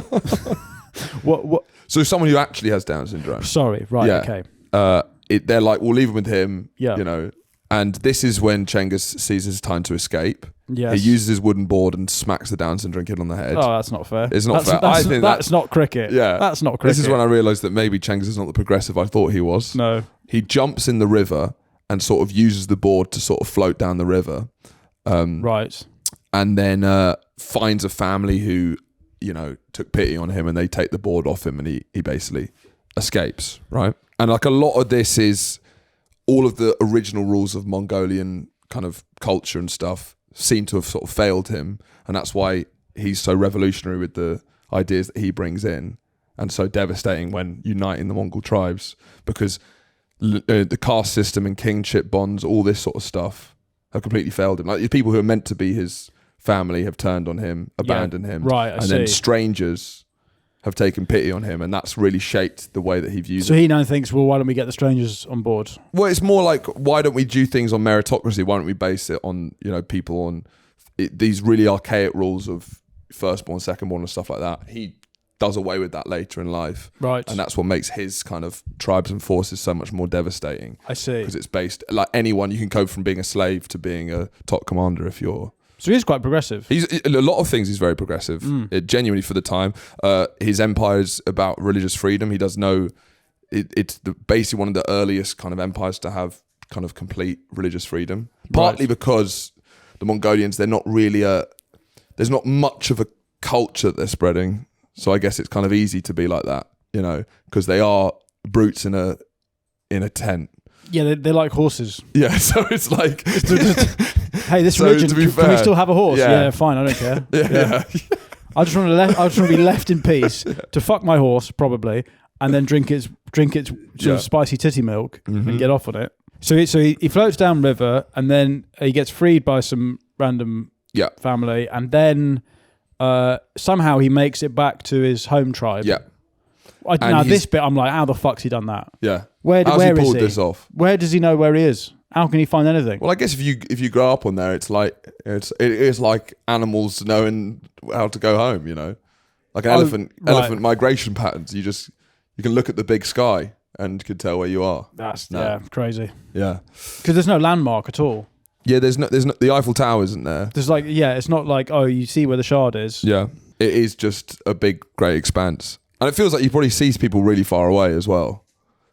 What?
So someone who actually has Down syndrome.
Sorry, right,
okay. They're we'll leave him with him, and this is when Cengiz sees his time to escape.
Yes.
He uses his wooden board and smacks the Down syndrome kid on the head.
Oh, that's not fair.
It's not fair.
I think that's not cricket.
Yeah.
That's not cricket.
This is when I realised that maybe Cengiz is not the progressive I thought he was.
No.
He jumps in the river and sort of uses the board to sort of float down the river.
Right.
And then finds a family who, took pity on him and they take the board off him and he basically escapes, right? And a lot of this is all of the original rules of Mongolian kind of culture and stuff seem to have sort of failed him. And that's why he's so revolutionary with the ideas that he brings in and so devastating when uniting the Mongol tribes, because the caste system and kingship bonds, all this sort of stuff have completely failed him. The people who are meant to be his family have turned on him, abandoned him.
Right,
and then strangers have taken pity on him, and that's really shaped the way that he views it.
So he now thinks, why don't we get the strangers on board?
Well, it's more why don't we do things on meritocracy? Why don't we base it on, people on these really archaic rules of firstborn, secondborn and stuff like that. He does away with that later in life.
Right.
And that's what makes his kind of tribes and forces so much more devastating.
I see.
Because it's based, anyone, you can go from being a slave to being a top commander if you're...
So he's quite progressive.
He's a lot of things. He's very progressive. Genuinely for the time. His empire's about religious freedom. He does know it's basically one of the earliest kind of empires to have kind of complete religious freedom. Partly because the Mongolians, they're not really there's not much of a culture that they're spreading. So I guess it's kind of easy to be like that, because they are brutes in a tent.
Yeah, they're like horses.
Yeah, so it's like,
hey, this
So,
religion,
to be
can we
fair,
still have a horse?
yeah.
Yeah, fine, I don't care.
yeah.
I just want to be left in peace to fuck my horse probably, and then drink its sort of spicy titty milk and get off on it. So he floats down river, and then he gets freed by some random family, and then somehow he makes it back to his home tribe.
Yeah.
Now this bit, I'm like, how the fuck's he done that?
Yeah.
Where
How's
is
he pulled
he?
this off?
Where does he know where he is? How can he find anything?
Well, I guess if you grow up on there, it is like animals knowing how to go home. You know, like an elephant migration patterns. You can look at the big sky and can tell where you are.
That's crazy.
Yeah,
because there's no landmark at all.
Yeah, there's no the Eiffel Tower isn't there.
There's it's not like you see where the Shard is.
Yeah, it is just a big great expanse, and it feels like you probably see people really far away as well.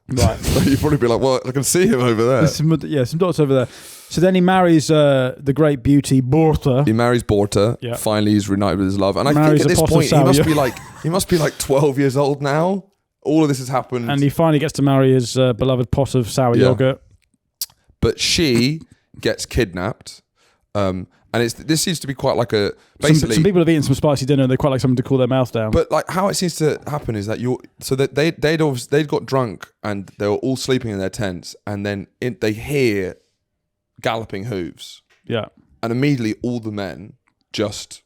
Right.
So you'd probably be like, well, I can see him over there.
Some dots over there. So then he marries the great beauty Borta.
He marries Borta. Yeah. Finally, he's reunited with his love. And I think at this point, he must be like 12 years old now. All of this has happened.
And he finally gets to marry his beloved pot of sour yogurt.
But she gets kidnapped. And this seems to be quite like a basically
some people have eaten some spicy dinner and they quite like someone to cool their mouth down.
But like how it seems to happen is that they'd got drunk and they were all sleeping in their tents, and then they hear galloping hooves.
Yeah.
And immediately all the men just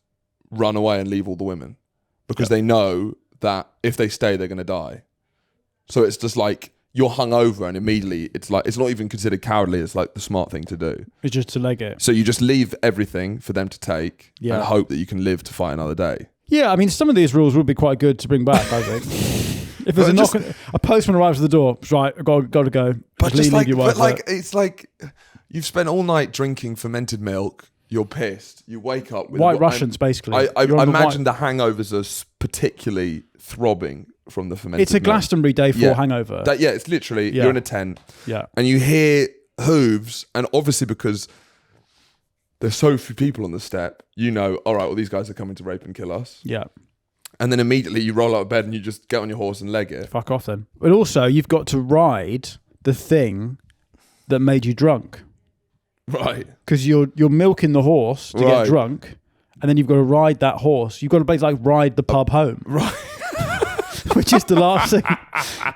run away and leave all the women because they know that if they stay they're going to die. So it's just like you're hungover and immediately it's not even considered cowardly. It's like the smart thing to do.
It's just to leg it.
So you just leave everything for them to take and hope that you can live to fight another day.
Yeah, I mean, some of these rules would be quite good to bring back, I think. If there's a postman arrives at the door, right, I've got to go.
But it's like you've spent all night drinking fermented milk. You're pissed. You wake up with
White Russians, basically.
I imagine the hangovers are particularly throbbing from the fermented
It's a Glastonbury Day 4 hangover.
It's literally, you're in a tent and you hear hooves, and obviously because there's so few people on the steppe, all right, well, these guys are coming to rape and kill us.
Yeah.
And then immediately you roll out of bed and you just get on your horse and leg it.
Fuck off then. But also, you've got to ride the thing that made you drunk.
Right.
Because you're milking the horse to get drunk, and then you've got to ride that horse. You've got to basically ride the pub home.
Right.
Which is the last thing.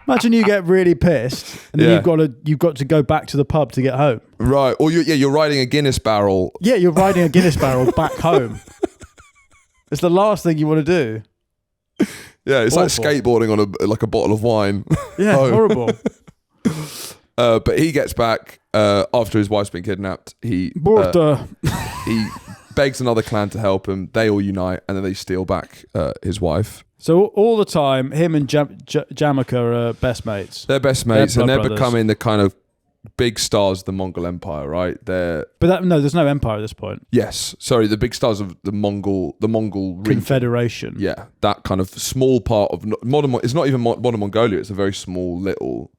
Imagine you get really pissed, and then you've got to go back to the pub to get home.
Right. Or you're riding a Guinness barrel.
Yeah, you're riding a Guinness barrel back home. It's the last thing you want to do.
Yeah, it's awful. Like skateboarding on a bottle of wine.
Yeah, horrible.
But he gets back after his wife's been kidnapped. He begs another clan to help him. They all unite, and then they steal back his wife. So
all the time, him and Jamukha are best mates.
They're best mates, and they're becoming the kind of big stars of the Mongol Empire, right? There's no empire at this point. Yes, sorry, the big stars of the Mongol
Confederation.
Yeah, that kind of small part of modern. It's not even modern Mongolia. It's a very small little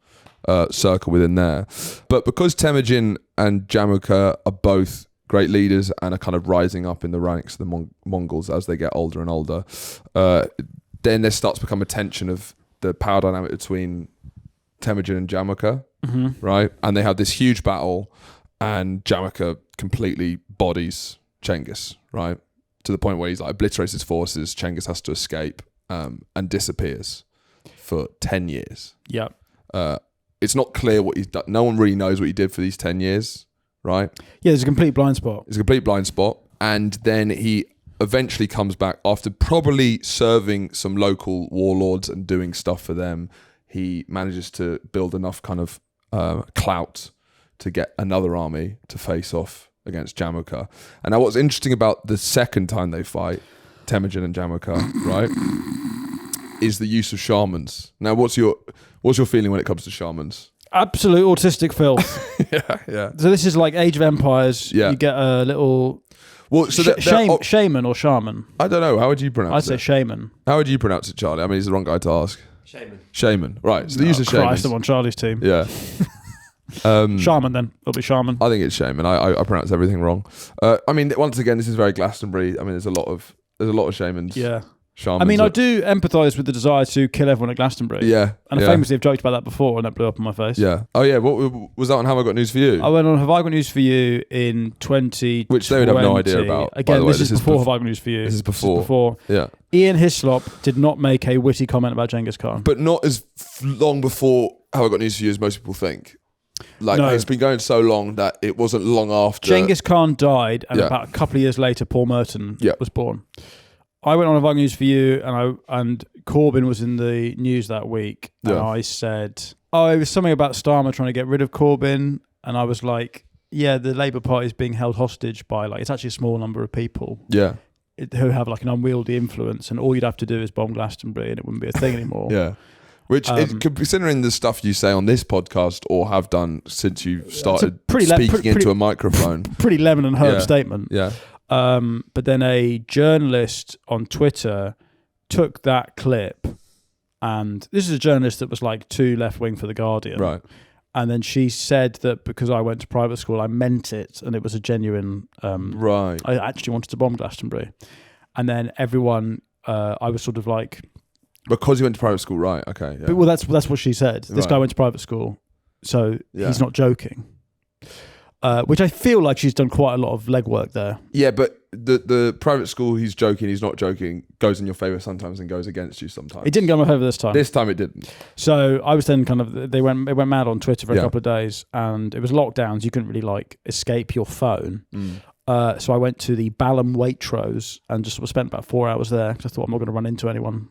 circle within there. But because Temujin and Jamukha are both great leaders and are kind of rising up in the ranks of the Mongols as they get older and older, then there starts to become a tension of the power dynamic between Temujin and Jamukha, right? And they have this huge battle, and Jamukha completely bodies Genghis, right? To the point where he's like obliterates his forces. Genghis has to escape and disappears for 10 years.
Yeah.
It's not clear what he's done. No one really knows what he did for these 10 years, right?
Yeah, there's a complete blind spot.
It's a complete blind spot. And then he eventually comes back after probably serving some local warlords and doing stuff for them. He manages to build enough kind of clout to get another army to face off against Jamukha. And now what's interesting about the second time they fight, Temujin and Jamukha, right, is the use of shamans. Now, what's your feeling when it comes to shamans?
Absolute autistic filth.
Yeah.
So this is like Age of Empires.
Yeah.
You get a little shaman or shaman.
I don't know. How would you pronounce it?
I'd say shaman.
How would you pronounce it, Charlie? I mean, he's the wrong guy to ask. Shaman. Right. So the use of shaman.
Christ, I'm on Charlie's team.
Yeah.
Shaman then. It'll be shaman.
I think it's shaman. I pronounce everything wrong. I mean, once again, this is very Glastonbury. I mean, there's a lot of shamans.
Yeah.
shamans.
I mean, I do empathise with the desire to kill everyone at Glastonbury.
Yeah.
And I famously have joked about that before, and that blew up in my face.
Yeah. Oh, yeah. What was that on Have I Got News For You?
I went on Have I Got News For You in 2020.
Which they would have no idea about.
Again,
by the way.
this is before Have I Got News For You.
This is before. Yeah.
Ian Hislop did not make a witty comment about Genghis Khan.
But not as long before Have I Got News For You as most people think. Like,
no.
It's been going so long that it wasn't long after.
Genghis Khan died, and about a couple of years later, Paul Merton was born. I went on Have I Got News For You, and Corbyn was in the news that week, and I said, it was something about Starmer trying to get rid of Corbyn, and I was like, yeah, the Labour Party is being held hostage by, like, it's actually a small number of people who have, like, an unwieldy influence, and all you'd have to do is bomb Glastonbury, and it wouldn't be a thing anymore.
Yeah. Which, considering the stuff you say on this podcast or have done since you started speaking into a microphone.
Pretty lemon and herb statement.
Yeah.
But then a journalist on Twitter took that clip, and this is a journalist that was like too left-wing for The Guardian.
Right.
And then she said that because I went to private school, I meant it, and it was a genuine...
right.
I actually wanted to bomb Glastonbury. And then everyone... I was sort of like...
Because you went to private school, right? Okay. Yeah.
But, well, that's what she said. This guy went to private school, so he's not joking. Which I feel like she's done quite a lot of legwork there. Yeah,
but the private school, he's joking, he's not joking, goes in your favour sometimes and goes against you sometimes.
It didn't go in my favour this time.
This time it didn't.
So I was then it went mad on Twitter for a couple of days, and it was lockdowns. You couldn't really like escape your phone. So I went to the Balham Waitrose and just spent about 4 hours there because I thought I'm not going to run into anyone.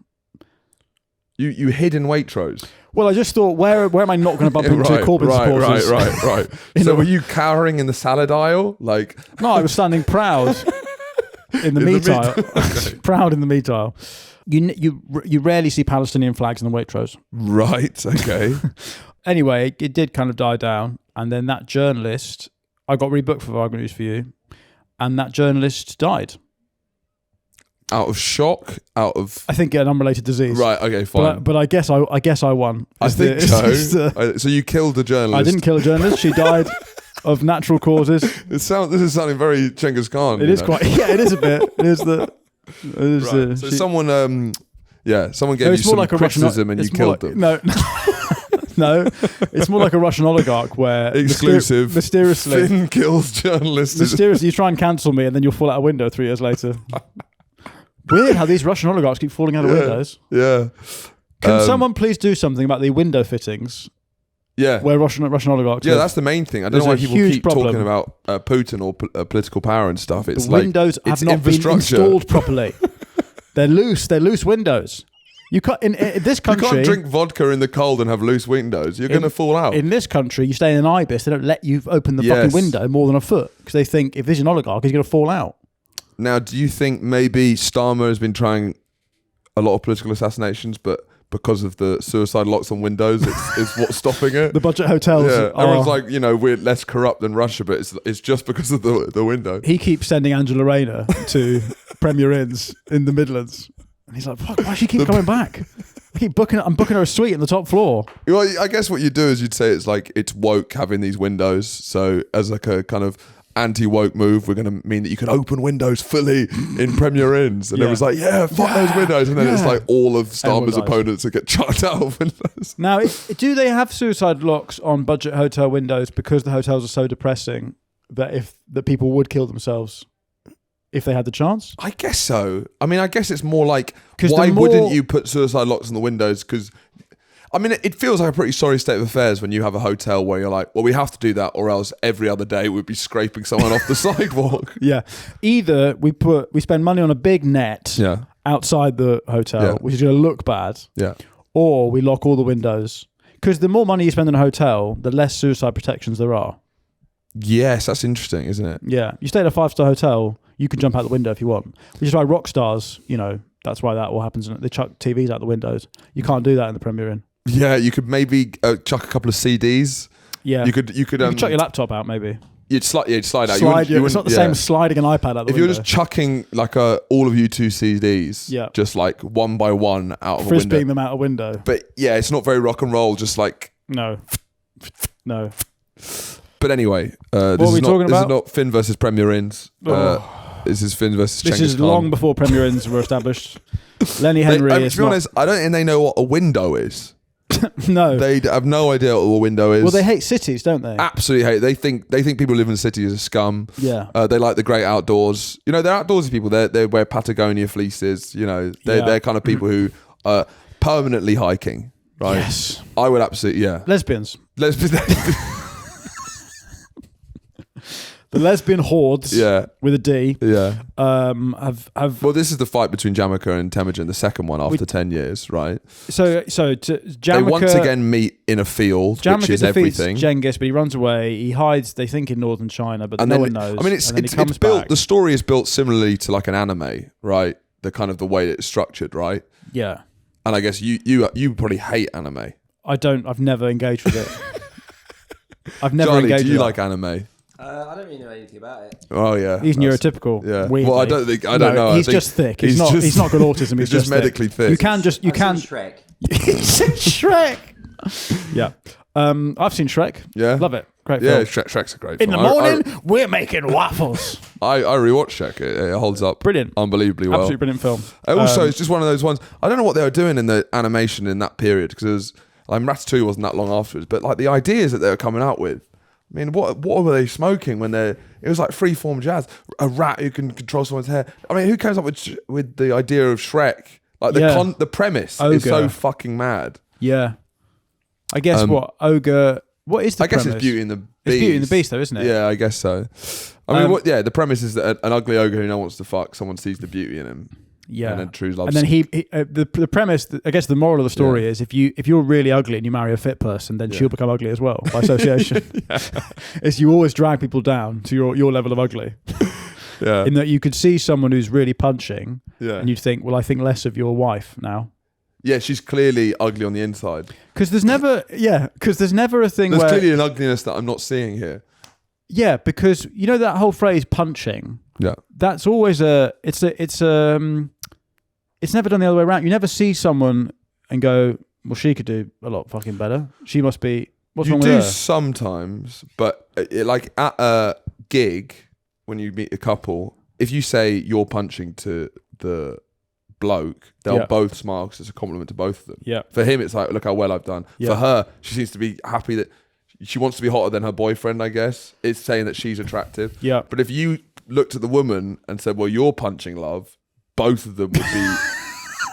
You hid in Waitrose?
Well, I just thought, where am I not going to bump into Corbyn supporters?
Right. So were you cowering in the salad aisle? Like,
no, I was standing proud in the meat aisle. Okay. Proud in the meat aisle. You rarely see Palestinian flags in the Waitrose.
Right. Okay.
Anyway, it did kind of die down, and then that journalist, I got rebooked for Have I Got News For You, and that journalist died.
Out of shock, I
think an unrelated disease.
Right. Okay. Fine.
But I guess I won.
I think so. So you killed the journalist.
I didn't kill a journalist. She died of natural causes.
This is sounding very Genghis Khan.
It is quite. Yeah, it is a bit. It is the.
So someone gave you some criticism and you killed them.
No. No, it's more like a Russian oligarch where mysteriously
Finn kills journalists.
Mysteriously, you try and cancel me, and then you'll fall out a window 3 years later. Weird how these Russian oligarchs keep falling out of windows.
Yeah.
Can someone please do something about the window fittings?
Yeah.
Where Russian oligarchs.
Yeah, that's the main thing. I don't know why people keep talking about Putin or political power and stuff. It's
the windows have not been installed properly. They're loose. They're loose windows. You can't in this country.
You can't drink vodka in the cold and have loose windows. You're going to fall out.
In this country, you stay in an ibis. They don't let you open the fucking window more than a foot because they think if there's an oligarch, he's going to fall out.
Now, do you think maybe Starmer has been trying a lot of political assassinations, but because of the suicide locks on windows, it's what's stopping it?
The budget hotels.
Yeah, everyone's like, we're less corrupt than Russia, but it's just because of the window.
He keeps sending Angela Rayner to Premier Inns in the Midlands. And he's like, fuck, why does she keep coming back? I'm booking her a suite on the top floor.
Well, I guess what you do is you'd say it's woke having these windows. So as like a kind of anti-woke move, we're going to mean that you can open windows fully in Premier Inns. And everyone's like, fuck those windows. And then it's like all of Starmer's opponents that get chucked out of windows.
Now, do they have suicide locks on budget hotel windows because the hotels are so depressing that people would kill themselves if they had the chance?
I guess so. I mean, I guess it's more like, why wouldn't you put suicide locks on the windows? Because, I mean, it feels like a pretty sorry state of affairs when you have a hotel where you're like, well, we have to do that or else every other day we'd be scraping someone off the sidewalk.
Yeah. Either we spend money on a big net outside the hotel, which is going to look bad.
Yeah.
Or we lock all the windows. Because the more money you spend in a hotel, the less suicide protections there are.
Yes, that's interesting, isn't it?
Yeah. You stay at a 5-star hotel, you can jump out the window if you want. Which is why rock stars, that's why that all happens. They chuck TVs out the windows. You can't do that in the Premier Inn.
Yeah, you could maybe chuck a couple of CDs.
Yeah.
You could
chuck your laptop out maybe.
You'd slide out.
It's not the same as sliding an iPad out the window.
If you're just chucking like all of you two CDs, just like one by one out of a window.
Frisbeeing them out a window.
But yeah, it's not very rock and roll, just like...
No.
But anyway,
what are we talking about?
This is not Finn versus Premier Inns. This is Finn versus
This
Genghis
is
Khan.
long before Premier Inns were established. Lenny Henry is
to be honest, I don't think they know what a window is.
No.
They have no idea what a window is.
Well, they hate cities, don't they?
Absolutely hate. They think people who live in cities are scum.
Yeah.
They like the great outdoors. You know, they're outdoorsy people. They wear Patagonia fleeces. You know, they're kind of people who are permanently hiking. Right.
Yes.
I would absolutely, yeah.
Lesbians. The lesbian hordes, with a D, have.
Well, this is the fight between Jamukha and Temujin, the second one after 10 years, right?
So Jamukha,
they once again meet in a field,
Jamukha
which is
defeats
everything.
Genghis, but he runs away. He hides, they think, in northern China, but no one knows.
I mean, it's built. The story is built similarly to like an anime, right? The kind of the way it's structured, right?
Yeah.
And I guess you probably hate anime.
I don't. I've never engaged with it. I've never
Charlie,
engaged.
Do you
with
like anime?
I don't really know anything about it.
Oh yeah,
he's neurotypical.
Yeah.
Weirdly.
Well, I don't know.
He's just thick. He's not got autism. He's
just medically thick.
You can.
Shrek.
Shrek. Yeah. I've seen Shrek.
Yeah.
Love it. Great film.
Yeah, Shrek's a great film.
In the morning, we're making waffles.
I rewatched Shrek. It holds up.
Brilliant.
Unbelievably well.
Absolutely brilliant film.
Also, it's just one of those ones. I don't know what they were doing in the animation in that period because Ratatouille wasn't that long afterwards. But like the ideas that they were coming out with. I mean, what were they smoking when they? It was like freeform jazz. A rat who can control someone's hair. I mean, who comes up with the idea of Shrek? Like the premise is so fucking mad.
Yeah. I guess ogre. What is the premise?
I guess it's Beauty and the Beast.
It's Beauty and the Beast, though, isn't it?
Yeah, I guess so. I mean, the premise is that an ugly ogre who no one wants to fuck, someone sees the beauty in him.
Yeah,
and then true love.
And then the premise, I guess, the moral of the story is if you're really ugly and you marry a fit person, then she'll become ugly as well by association. Is you always drag people down to your level of ugly.
Yeah.
In that you could see someone who's really punching,
and
you'd think, well, I think less of your wife now.
Yeah, she's clearly ugly on the inside.
Because there's never a thing
there's
where...
There's clearly an ugliness that I'm not seeing here.
Yeah, because you know that whole phrase punching?
Yeah.
That's always it's never done the other way around. You never see someone and go, well, she could do a lot fucking better. She must be... What's wrong with her?
You do sometimes, but like at a gig, when you meet a couple, if you say you're punching to the... bloke, they'll both smile because it's a compliment to both of them.
Yeah.
For him, it's like, look how well I've done. Yeah. For her, she seems to be happy that she wants to be hotter than her boyfriend, I guess. It's saying that she's attractive.
Yeah.
But if you looked at the woman and said, well, you're punching, love, both of them would be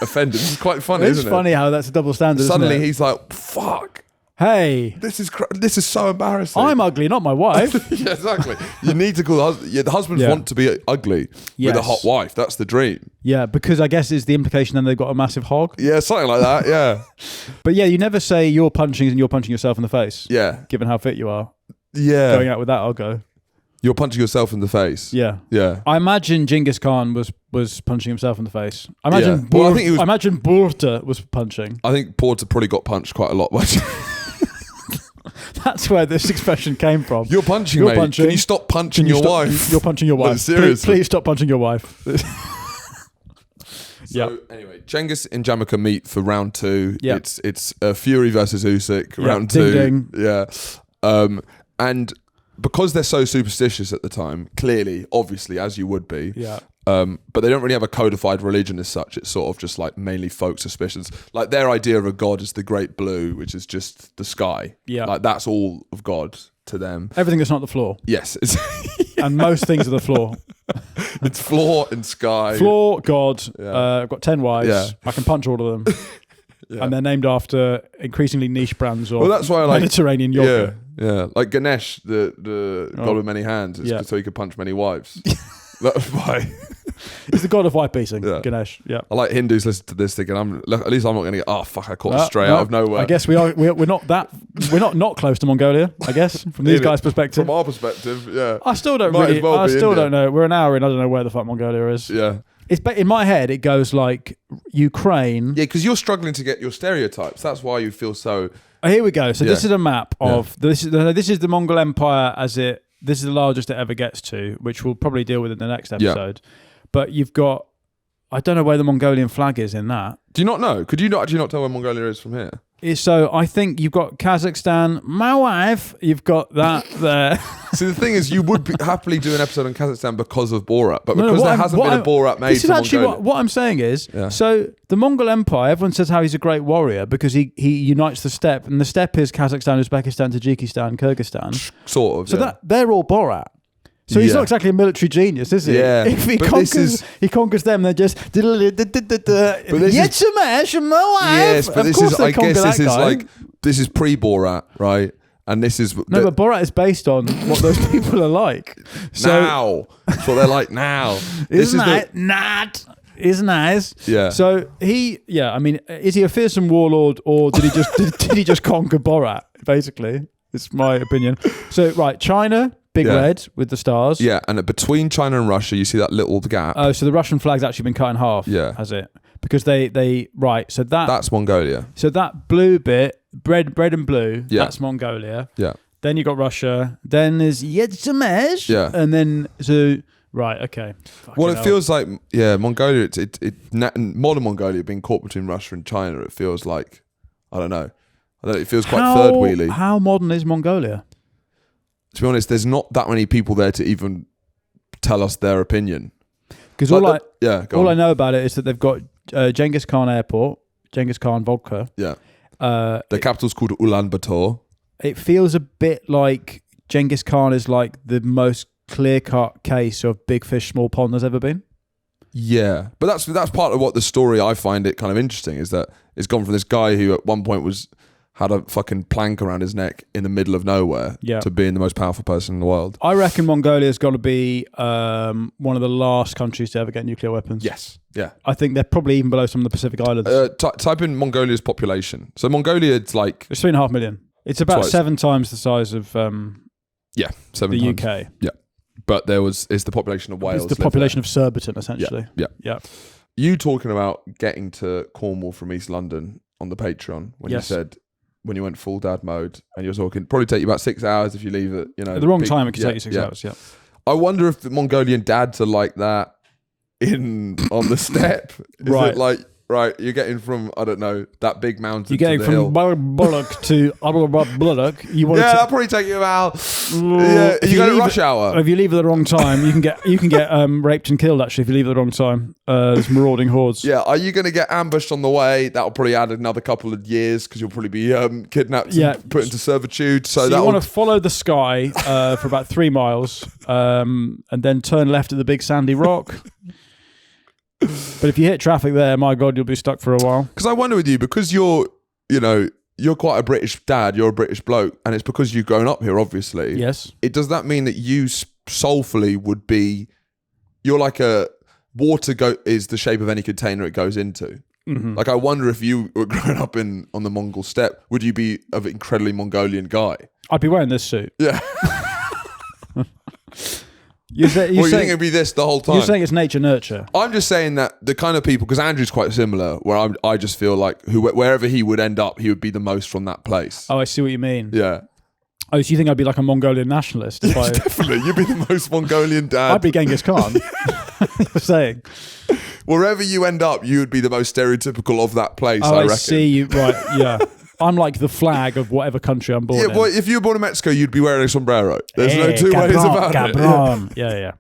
offended. This is quite funny, isn't it?
It's funny how that's a double standard,
Suddenly
isn't it?
he's like, fuck.
Hey,
this is so embarrassing.
I'm ugly, not my wife.
Yeah, exactly. You need to call the husbands want to be ugly with a hot wife. That's the dream.
Yeah, because I guess is the implication then they've got a massive hog.
Yeah, something like that. Yeah.
But yeah, you never say you're punching and you're punching yourself in the face.
Yeah.
Given how fit you are.
Yeah.
Going out with that, I'll go.
You're punching yourself in the face.
Yeah.
Yeah.
I imagine Genghis Khan was punching himself in the face. I imagine I imagine Borat was punching.
I think Porter probably got punched quite a lot.
That's where this expression came from.
You're punching, mate. Punching. Can you stop punching your wife?
You're punching your wife.
No, seriously.
Please stop punching your wife.
So anyway, Genghis and Jamukha meet for round 2.
Yeah.
It's Fury versus Usyk, round 2.
Ding.
Yeah. And because they're so superstitious at the time, clearly, obviously, as you would be.
Yeah.
But they don't really have a codified religion as such. It's sort of just like mainly folk suspicions. Like their idea of a god is the great blue, which is just the sky.
Yeah.
Like that's all of God to them.
Everything that's not the floor.
Yes.
And most things are the floor.
It's floor and sky.
Floor, God.
Yeah.
I've got 10 wives.
Yeah.
I can punch all of them. Yeah. And they're named after increasingly niche brands of
that's why I like
Mediterranean yogurt.
Yeah. Like Ganesh, the god with many hands, so he could punch many wives. That's why.
He's the god of wife beating, Ganesh. Yeah.
I like Hindus listen to this thinking, at least I'm not going to get, I caught it straight out of nowhere.
I guess we're not close to Mongolia, I guess, from these guys' perspective.
From our perspective, yeah.
I still don't know. We're an hour in, I don't know where the fuck Mongolia is.
Yeah.
It's in my head, it goes like Ukraine.
Yeah, because you're struggling to get your stereotypes. That's why you feel so...
Here we go. So this is a map of... This is the Mongol Empire this is the largest it ever gets to, which we'll probably deal with in the next episode. But you've got I don't know where the Mongolian flag is in that.
Do you not know? Could you not actually not tell where Mongolia is from here?
So I think you've got Kazakhstan, my wife. You've got that there.
See, the thing is, you would happily do an episode on Kazakhstan because of Borat, but because there hasn't been a Borat made.
This is actually what I'm saying is.
Yeah.
So the Mongol Empire, everyone says how he's a great warrior because he unites the steppe, and the steppe is Kazakhstan, Uzbekistan, Tajikistan, Kyrgyzstan.
Sort of.
So that they're all Borat. So he's not exactly a military genius, is he?
Yeah.
If he conquers them, they're just.
Yes, but this is pre-Borat, right? And this is
but Borat is based on what those people are like. So,
now, that's what they're like now.
Isn't nice.
Yeah.
So I mean, is he a fearsome warlord or did he just did he just conquer Borat? Basically, it's my opinion. So right, China. Big red with the stars.
Yeah, and between China and Russia, you see that little gap.
Oh, so the Russian flag's actually been cut in half.
Yeah,
has it? Because they right. So that's
Mongolia.
So that blue bit, red and blue. Yeah. That's Mongolia.
Yeah.
Then you got Russia. Then there's Yezhimezh.
Yeah.
And then right. Okay.
Well, it feels like Mongolia. Modern Mongolia being caught between Russia and China. It feels like I don't know. It feels quite third wheelie.
How modern is Mongolia?
To be honest, there's not that many people there to even tell us their opinion.
Because all I know about it is that they've got Genghis Khan Airport, Genghis Khan Vodka.
Yeah. The capital's called Ulaanbaatar.
It feels a bit like Genghis Khan is like the most clear-cut case of big fish, small pond there's ever been.
Yeah, but that's part of what the story I find it kind of interesting is that it's gone from this guy who at one point had a fucking plank around his neck in the middle of nowhere to being the most powerful person in the world.
I reckon Mongolia's got to be one of the last countries to ever get nuclear weapons.
Yes, yeah.
I think they're probably even below some of the Pacific Islands.
Type in Mongolia's population. So Mongolia, it's
3.5 million. It's about 7 times the size of
7
the
times.
UK.
Yeah, but it's the population of Wales.
It's the population of Surbiton, essentially.
Yeah. You talking about getting to Cornwall from East London on the Patreon when you said. When you went full dad mode and you're talking, probably take you about 6 hours if you leave it,
at the wrong time, it could take you 6 hours,
I wonder if the Mongolian dads are like that on the steppe. Is it like, right, you're getting from, I don't know, that big mountain
you're getting from Bullock to Bullock.
That'll probably take you about, you go to rush hour.
If you leave at the wrong time, you can get raped and killed, actually, if you leave at the wrong time. There's marauding hordes.
Yeah, are you going to get ambushed on the way? That'll probably add another couple of years because you'll probably be kidnapped and put into servitude. So you
want to follow the sky for about 3 miles and then turn left at the big sandy rock. But if you hit traffic there, my God, you'll be stuck for a while.
Because I wonder with you, because you're quite a British dad, you're a British bloke, and it's because you've grown up here, obviously.
Yes.
Does that mean that you soulfully would be, you're like is the shape of any container it goes into? Mm-hmm. Like, I wonder if you were growing up on the Mongol steppe, would you be an incredibly Mongolian guy?
I'd be wearing this suit.
Yeah.
You think
it'd be this the whole time?
You're saying it's nature nurture.
I'm just saying that the kind of people, because Andrew's quite similar, where I just feel like wherever he would end up, he would be the most from that place.
Oh, I see what you mean.
Yeah.
Oh, so you think I'd be like a Mongolian nationalist?
Definitely. You'd be the most Mongolian dad.
I'd be Genghis Khan. You're saying.
Wherever you end up, you would be the most stereotypical of that place, I reckon.
I see you. Right, yeah. I'm like the flag of whatever country I'm born in.
Well, if you were born in Mexico, you'd be wearing a sombrero. There's no two ways about it.
Yeah.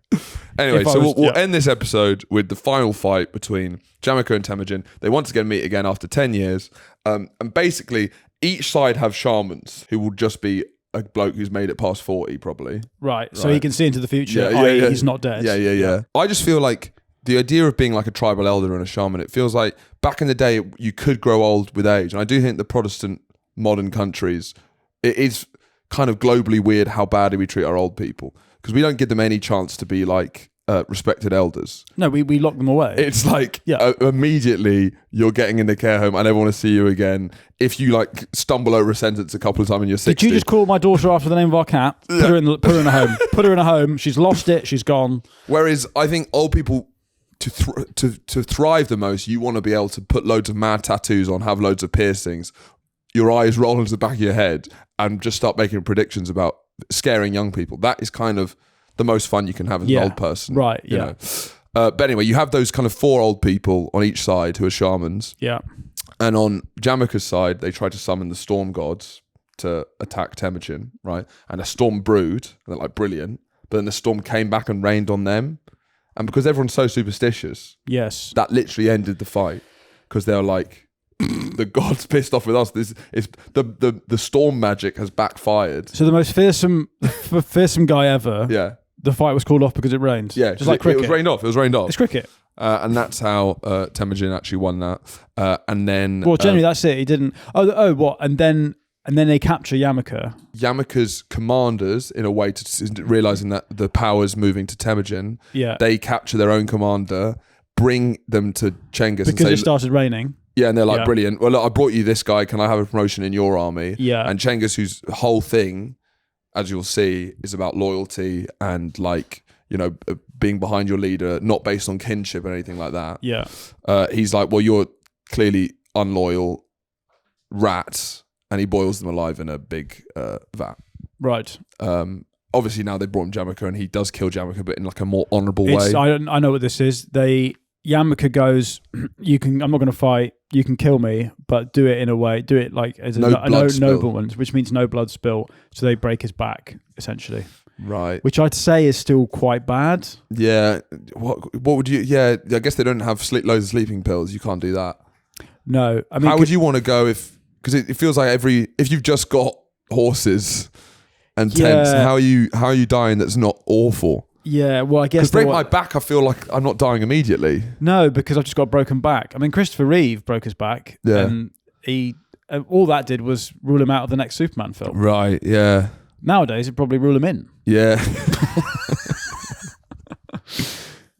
Anyway, so we'll end this episode with the final fight between Jamukha and Temujin. They once again meet again after 10 years. And basically, each side have shamans who will just be a bloke who's made it past 40, probably.
Right. So he can see into the future, he's not dead.
Yeah. I just feel like the idea of being like a tribal elder and a shaman, it feels like back in the day you could grow old with age. And I do think the Protestant modern countries, it is kind of globally weird how badly we treat our old people because we don't give them any chance to be like respected elders.
No, we lock them away.
It's like immediately you're getting in the care home. I never want to see you again. If you like stumble over a sentence a couple of times in your 60s.
Did you just call my daughter after the name of our cat? Put her in a home. Put her in a home. She's lost it. She's gone.
Whereas I think old people, to thrive the most, you want to be able to put loads of mad tattoos on, have loads of piercings, your eyes roll into the back of your head, and just start making predictions about scaring young people. That is kind of the most fun you can have as an old person.
Right, yeah.
But anyway, you have those kind of 4 old people on each side who are shamans.
Yeah.
And on Jamukha's side, they try to summon the storm gods to attack Temujin, right? And a storm brewed, and they're like, brilliant. But then the storm came back and rained on them. And because everyone's so superstitious,
yes,
that literally ended the fight. Because they were like, the gods pissed off with us. This is the storm magic has backfired.
So the most fearsome guy ever.
Yeah.
The fight was called off because it rained.
Yeah,
just like cricket.
It was rained off.
It's cricket.
And that's how Temujin actually won that. And then...
Well, generally, that's it. He didn't... Oh, what? And then they capture Jamukha.
Jamukha's commanders, in a way, to realising that the power's moving to Temujin, they capture their own commander, bring them to Genghis
because
and say...
it started raining.
Yeah, and they're like, brilliant. Well, look, I brought you this guy. Can I have a promotion in your army?
Yeah.
And Genghis, whose whole thing, as you'll see, is about loyalty and like... being behind your leader, not based on kinship or anything like that.
Yeah.
He's like, well, you're clearly unloyal rats, and he boils them alive in a big vat.
Right.
Obviously now they brought him Jamukha, and he does kill Jamukha, but in like a more honourable way.
I know what this is. Jamukha goes, I'm not going to fight. You can kill me, but do it in a way. Do it like as a nobleman, which means no blood spill. So they break his back essentially.
Right.
Which I'd say is still quite bad.
Yeah. What would you... Yeah, I guess they don't have loads of sleeping pills. You can't do that.
No. I mean...
How would you want to go if... Because it feels like if you've just got horses and tents, how are you dying that's not awful?
Yeah, well, I guess...
Because break my back, I feel like I'm not dying immediately.
No, because I've just got a broken back. I mean, Christopher Reeve broke his back.
Yeah.
And he... all that did was rule him out of the next Superman film.
Right, yeah.
Nowadays, it'd probably rule him in.
Yeah.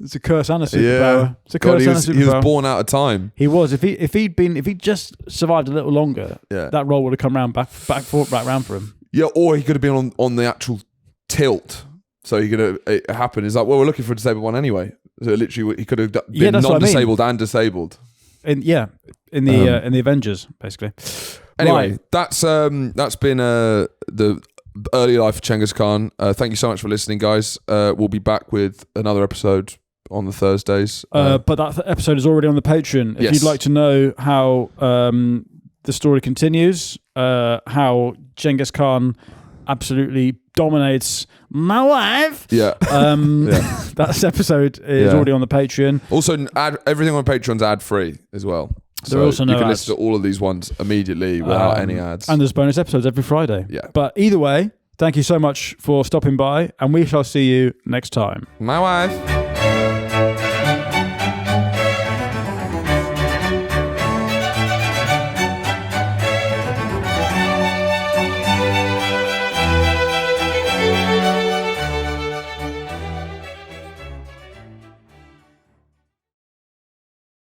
It's a curse and a superpower.
Yeah.
It's a curse and a superpower.
He was born out of time.
He was. If he'd just survived a little longer, that role would have come round back round for him.
Yeah, or he could have been on the actual tilt. So it happened. It's like, well, we're looking for a disabled one anyway. So literally, he could have been non-disabled and disabled.
In the Avengers, basically.
Anyway,
right.
that's been the early life of Genghis Khan. Thank you so much for listening, guys. We'll be back with another episode on the Thursdays.
But that episode is already on the Patreon. If you'd like to know how the story continues, how Genghis Khan absolutely dominates my wife.
Yeah.
That episode is already on the Patreon.
Also, everything on Patreon's ad-free as well.
There are also no
you can
ads.
listen to all of these ones immediately without any ads.
And there's bonus episodes every Friday.
Yeah.
But either way, thank you so much for stopping by, and we shall see you next time.
My wife.